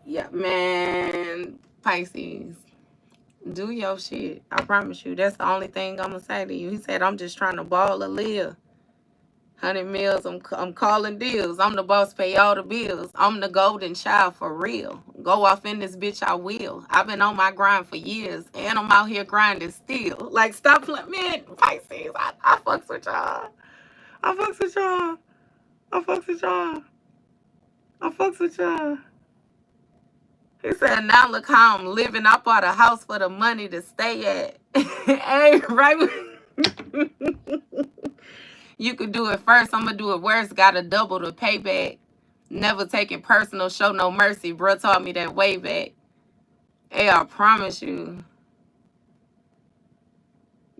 Yeah, man. Pisces. Do your shit. I promise you. That's the only thing I'm going to say to you. He said, I'm just trying to ball or live. 100 meals, I'm calling deals. I'm the boss, pay all the bills. I'm the golden child for real. Go off in this bitch, I will. I've been on my grind for years, and I'm out here grinding still. Like, stop playing, man, Pisces, I fucks with y'all. I fucks with y'all. I fucks with y'all. I fucks with y'all. He said, now look how I'm living. I bought a house for the money to stay at. Hey, right? You could do it first. I'm going to do it worse. Got to double the payback. Never take it personal. Show no mercy. Bro taught me that way back. Hey, I promise you.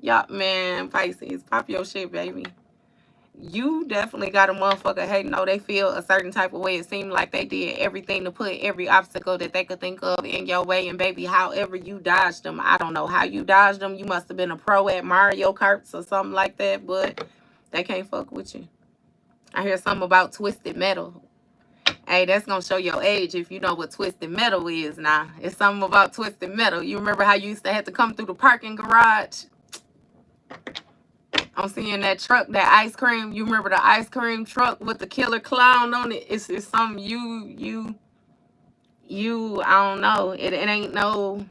Y'all, man, Pisces, pop your shit, baby. You definitely got a motherfucker hating. They feel a certain type of way. It seemed like they did everything to put every obstacle that they could think of in your way. And baby, however you dodged them, I don't know how you dodged them. You must have been a pro at Mario Karts or something like that, but they can't fuck with you. I hear something about twisted metal. Hey, that's gonna show your age if you know what twisted metal is now. It's something about twisted metal. You remember how you used to have to come through the parking garage? I'm seeing that truck, that ice cream. You remember the ice cream truck with the killer clown on it? It's something you I don't know. It ain't no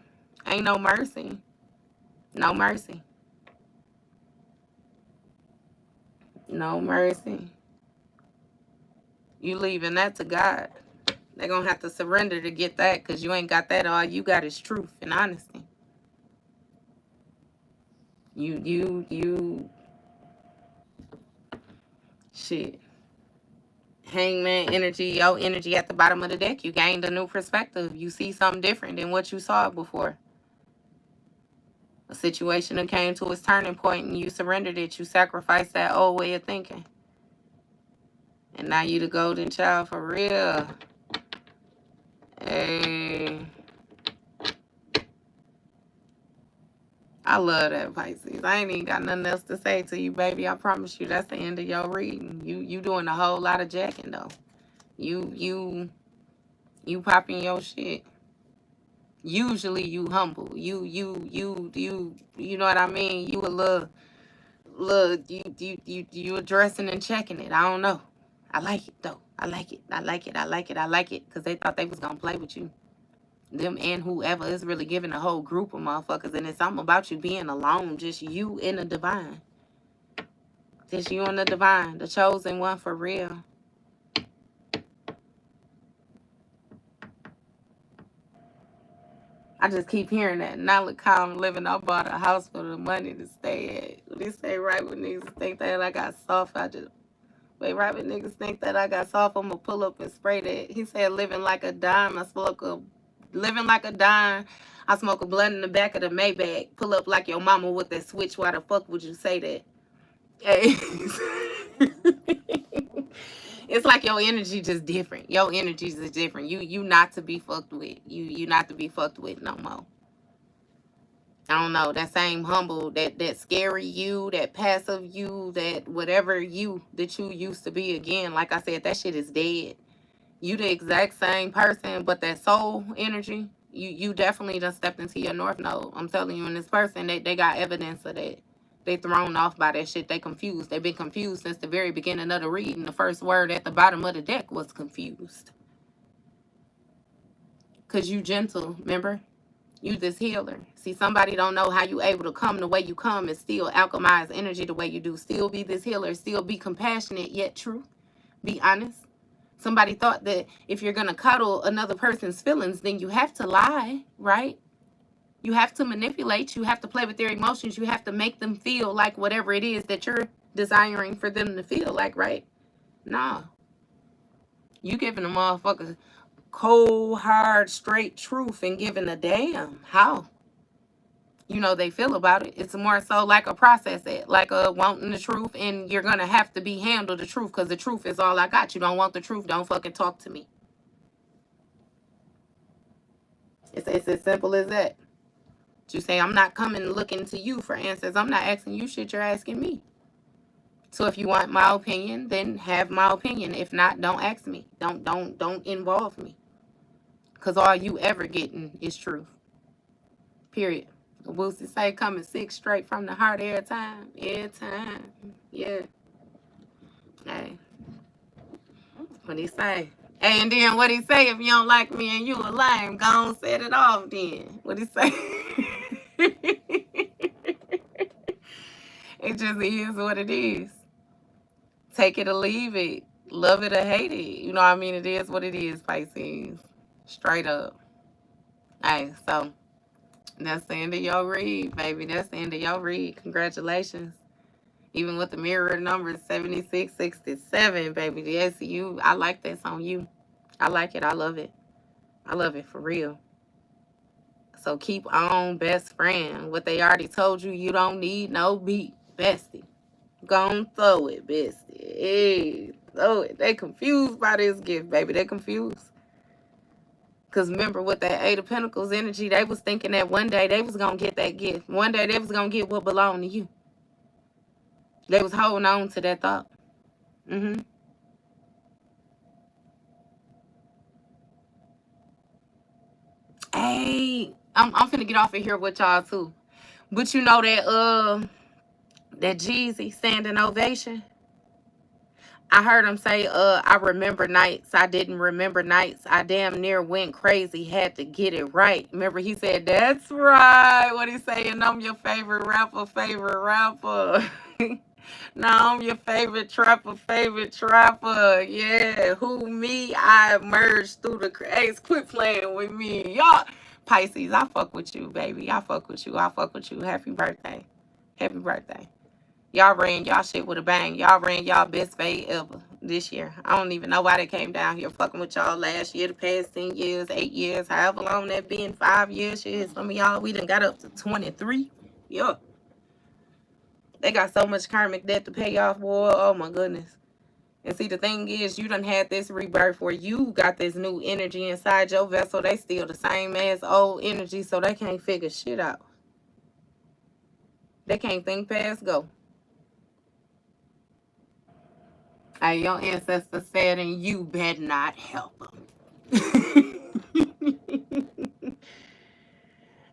mercy. No mercy. No mercy. You leaving that to God. They're gonna have to surrender to get that, because you ain't got that. All you got is truth and honesty. You shit. Hangman energy, your energy at the bottom of the deck. You gained a new perspective. You see something different than what you saw before. A situation that came to its turning point and you surrendered it. You sacrificed that old way of thinking. And now you the golden child for real. Hey. I love that, Pisces. I ain't even got nothing else to say to you, baby. I promise you that's the end of your reading. You doing a whole lot of jacking though. You popping your shit. Usually you humble. You know what I mean? You a little you addressing and checking it. I don't know. I like it though. I like it. Because they thought they was gonna play with you. Them and whoever is really giving a whole group of motherfuckers, and it's something about you being alone, just you and the divine. Just you and the divine, the chosen one for real. I just keep hearing that. Now look how I'm living. I bought a house for the money to stay at. They say right when niggas think that I got soft, wait, right when niggas think that I got soft, I'm gonna pull up and spray that. He said living like a dime. Living like a dime. I smoke a blunt in the back of the Maybach. Pull up like your mama with that switch. Why the fuck would you say that? Hey. It's like your energy just different. Your energy is different. You not to be fucked with. You not to be fucked with no more. I don't know, that same humble, that scary you, that passive you, that whatever you that you used to be, again, like I said, that shit is dead. You the exact same person, but that soul energy, you definitely done stepped into your north node. I'm telling you, in this person, they got evidence of that. They thrown off by that shit. They confused. They've been confused since the very beginning of the reading. The first word at the bottom of the deck was confused. Because you gentle, remember? You this healer. See, somebody don't know how you able to come the way you come and still alchemize energy the way you do. Still be this healer. Still be compassionate, yet true. Be honest. Somebody thought that if you're going to cuddle another person's feelings, then you have to lie, right? You have to manipulate. You have to play with their emotions. You have to make them feel like whatever it is that you're desiring for them to feel like, right? Nah. You giving a motherfucker cold, hard, straight truth and giving a damn. How? They feel about it. It's more so like a process, like a wanting the truth, and you're going to have to be handled the truth, because the truth is all I got. You don't want the truth, don't fucking talk to me. It's as simple as that. You say, I'm not coming looking to you for answers. I'm not asking you shit, you're asking me. So if you want my opinion, then have my opinion. If not, don't ask me. Don't involve me. Because all you ever getting is truth. Period. Boosie say coming 6 straight from the heart every time. Every time. Yeah. Hey, what he say? Hey, and then what he say? If you don't like me and you a lame, go on set it off then. What he say? It just is what it is. Take it or leave it. Love it or hate it. You know what I mean? It is what it is, Pisces. Straight up. Hey, so that's the end of your read, baby. That's the end of your read. Congratulations. Even with the mirror number 7667, baby. Yes, you. I like this on you. I like it. I love it. I love it for real. So keep on, best friend. What they already told you, you don't need no beat, bestie. Gon' throw it, bestie. Hey, throw it. They confused by this gift, baby. They confused. Because remember, with that Eight of Pentacles energy, they was thinking that one day they was going to get that gift. One day they was going to get what belonged to you. They was holding on to that thought. Hey, I'm finna get off of here with y'all, too. But you know that Jeezy standing ovation? I heard him say, I remember nights. I didn't remember nights. I damn near went crazy. Had to get it right. Remember, he said, that's right. What he saying? I'm your favorite rapper, Now I'm your favorite trapper. Yeah. Who, me? I emerged through the craze. Quit playing with me. Y'all, Pisces, I fuck with you, baby. I fuck with you. Happy birthday. Happy birthday. Y'all ran y'all shit with a bang. Y'all ran y'all best fade ever this year. I don't even know why they came down here fucking with y'all last year, the past 10 years, 8 years, however long that been, 5 years. Shit, some of y'all, we done got up to 23. Yeah. They got so much karmic debt to pay off, boy. Oh, my goodness. And see, the thing is, you done had this rebirth where you got this new energy inside your vessel. They still the same as old energy, so they can't figure shit out. They can't think past go. Hey, your ancestor said, and you better not help them.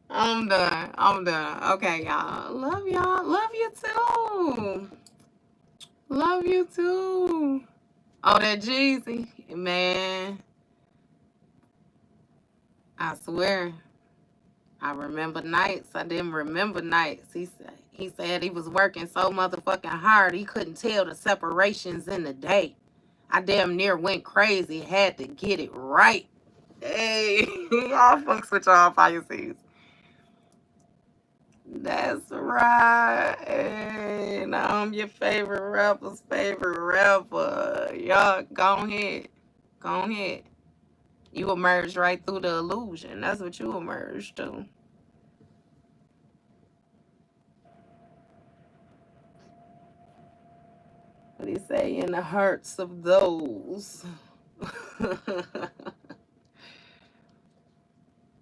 I'm done. Okay, y'all. Love y'all. Love you too. Love you too. Oh, that Jeezy. Man, I swear. I remember nights. I didn't remember nights. He said he was working so motherfucking hard he couldn't tell the separations in the day. I damn near went crazy. Had to get it right. Hey, y'all fucks with y'all Pisces. That's right. Hey, now I'm your favorite rapper's favorite rapper. Y'all, go ahead. Go ahead. You emerged right through the illusion. That's what you emerged to. What do you say? In the hearts of those.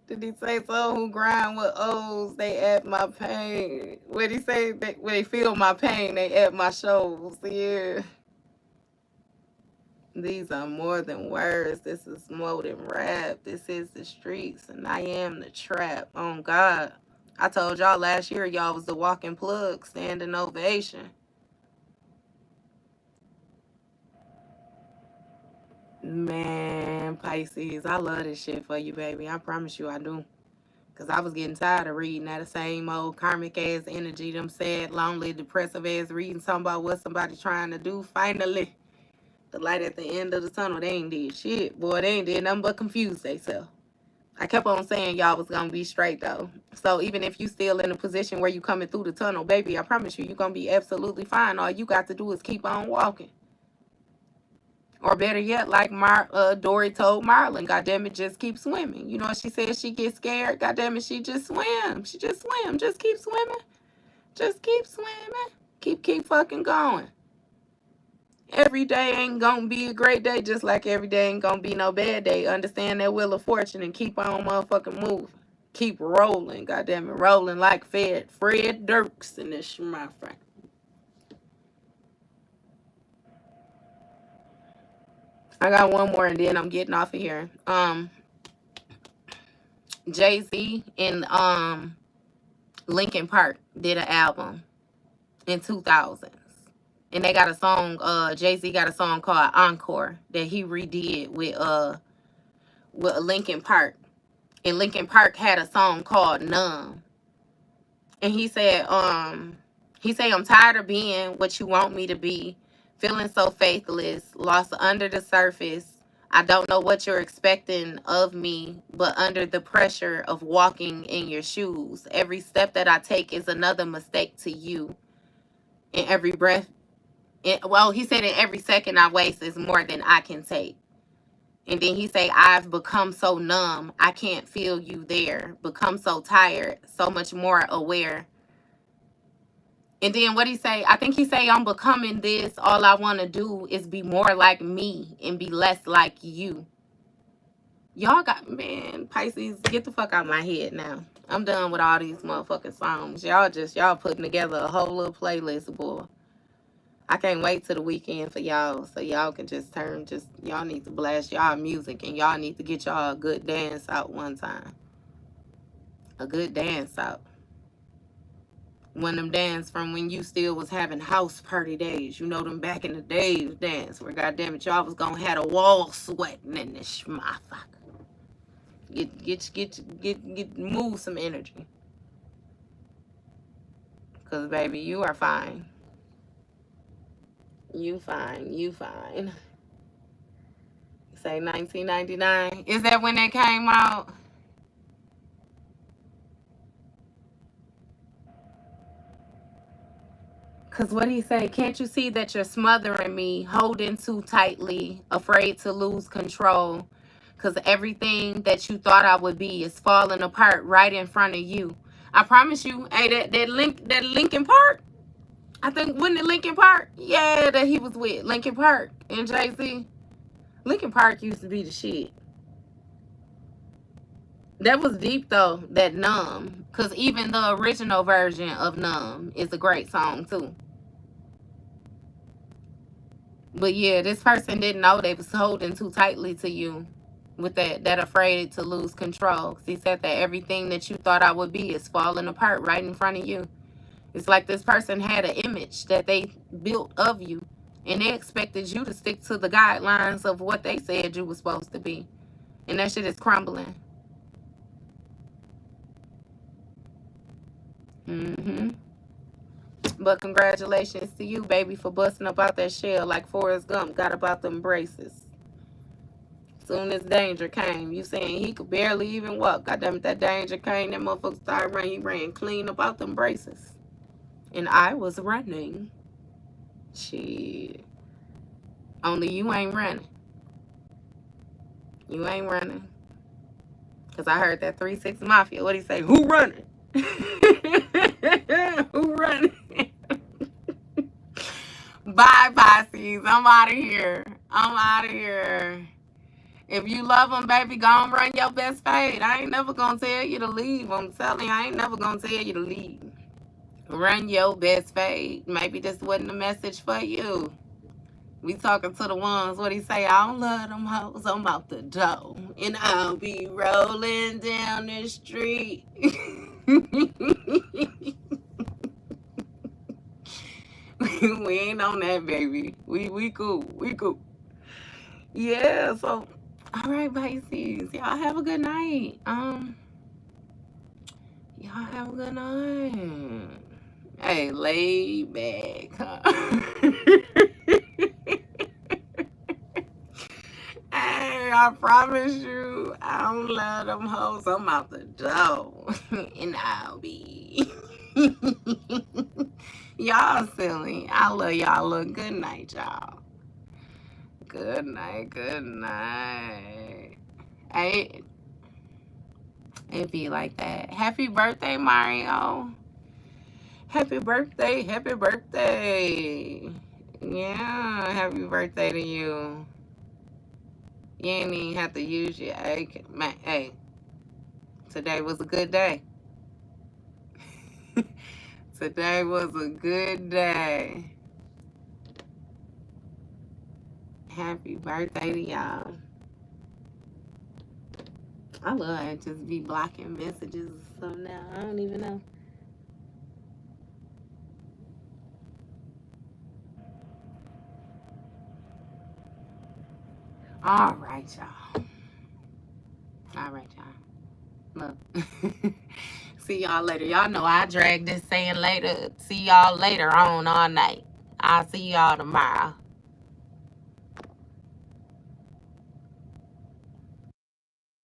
Did he say so? Who grind with O's? They add my pain. What did he say? When they feel my pain, they add my shows. Yeah. These are more than words. This is more than rap. This is the streets, and I am the trap. Oh, God. I told y'all last year y'all was the walking plug, standing ovation. Man, Pisces, I love this shit for you, baby. I promise you I do. Because I was getting tired of reading that same old karmic ass energy, them sad, lonely, depressive ass reading something about what somebody trying to do. Finally, the light at the end of the tunnel, they ain't did shit. Boy, they ain't did nothing but confuse themselves. I kept on saying y'all was going to be straight, though. So even if you still in a position where you coming through the tunnel, baby, I promise you, you're going to be absolutely fine. All you got to do is keep on walking. Or better yet, like Dory told Marlon, goddamn it, just keep swimming. You know, she said she gets scared. Goddamn it, she just swim. She just swim. Just keep swimming. Just keep swimming. Keep fucking going. Every day ain't gonna be a great day, just like every day ain't gonna be no bad day. Understand that wheel of fortune and keep on motherfucking moving. Keep rolling, goddamn it, rolling like Fred Dirks in this my friend. I got one more and then I'm getting off of here. Jay-Z and Linkin Park did an album in 2000s. And they got a song, Jay-Z got a song called Encore that he redid with Linkin Park. And Linkin Park had a song called Numb. And he said, I'm tired of being what you want me to be, feeling so faithless, lost under the surface. I don't know what you're expecting of me, but under the pressure of walking in your shoes, every step that I take is another mistake to you. In every breath, he said in every second I waste is more than I can take. And then he say, I've become so numb, I can't feel you there. Become so tired, so much more aware. And then what he say? I think he say, I'm becoming this. All I want to do is be more like me and be less like you. Y'all got, man, Pisces, get the fuck out of my head now. I'm done with all these motherfucking songs. Y'all putting together a whole little playlist, boy. I can't wait till the weekend for y'all so y'all can y'all need to blast y'all music and y'all need to get y'all a good dance out one time. A good dance out. One of them dance from when you still was having house party days. You know them back in the days dance where goddamn it y'all was gonna have a wall sweating in this motherfucker. Move some energy. Cause baby, you are fine. You fine. Say 1999. Is that when that came out? Because what he say? Can't you see that you're smothering me, holding too tightly, afraid to lose control? Because everything that you thought I would be is falling apart right in front of you. I promise you, hey, that Linkin Park, I think, wasn't it Linkin Park? Yeah, that he was with Linkin Park and Jay-Z. Linkin Park used to be the shit. That was deep though, that Numb. Because even the original version of Numb is a great song too. But yeah, this person didn't know they was holding too tightly to you with that afraid to lose control. 'Cause he said that everything that you thought I would be is falling apart right in front of you. It's like this person had an image that they built of you. And they expected you to stick to the guidelines of what they said you were supposed to be. And that shit is crumbling. Mm-hmm. But congratulations to you, baby, for busting up out that shell like Forrest Gump got about them braces. Soon as danger came, you saying he could barely even walk. Goddamn it, that danger came, that motherfucker started running. He ran clean about them braces. And I was running. Shit. Only you ain't running. You ain't running. Because I heard that 3-6 Mafia. What'd he say? Who running? Who running? Bye, Pisces. I'm out of here. If you love them, baby, go and run your best fade. I ain't never going to tell you to leave. I'm telling you, I ain't never going to tell you to leave. Run your best fade. Maybe this wasn't a message for you. We talking to the ones, what he say? I don't love them hoes. I'm out the door. And I'll be rolling down the street. We ain't on that, baby. We cool. Yeah, so all right, Pisces. Y'all have a good night. Y'all have a good night. Hey, lay back, huh? Hey, I promise you, I don't love them hoes. I'm out the door. And I'll be. Y'all silly. I love y'all. Look, good night, y'all. Good night. Hey, it be like that. Happy birthday, Mario. Happy birthday. Yeah, happy birthday to you. You ain't even have to use your egg. Man, hey, today was a good day. Today was a good day. Happy birthday to y'all. I love it. Just be blocking messages so now. I don't even know. All right, y'all. All right, y'all. Look. See y'all later. Y'all know I drag this saying later. See y'all later on all night. I'll see y'all tomorrow.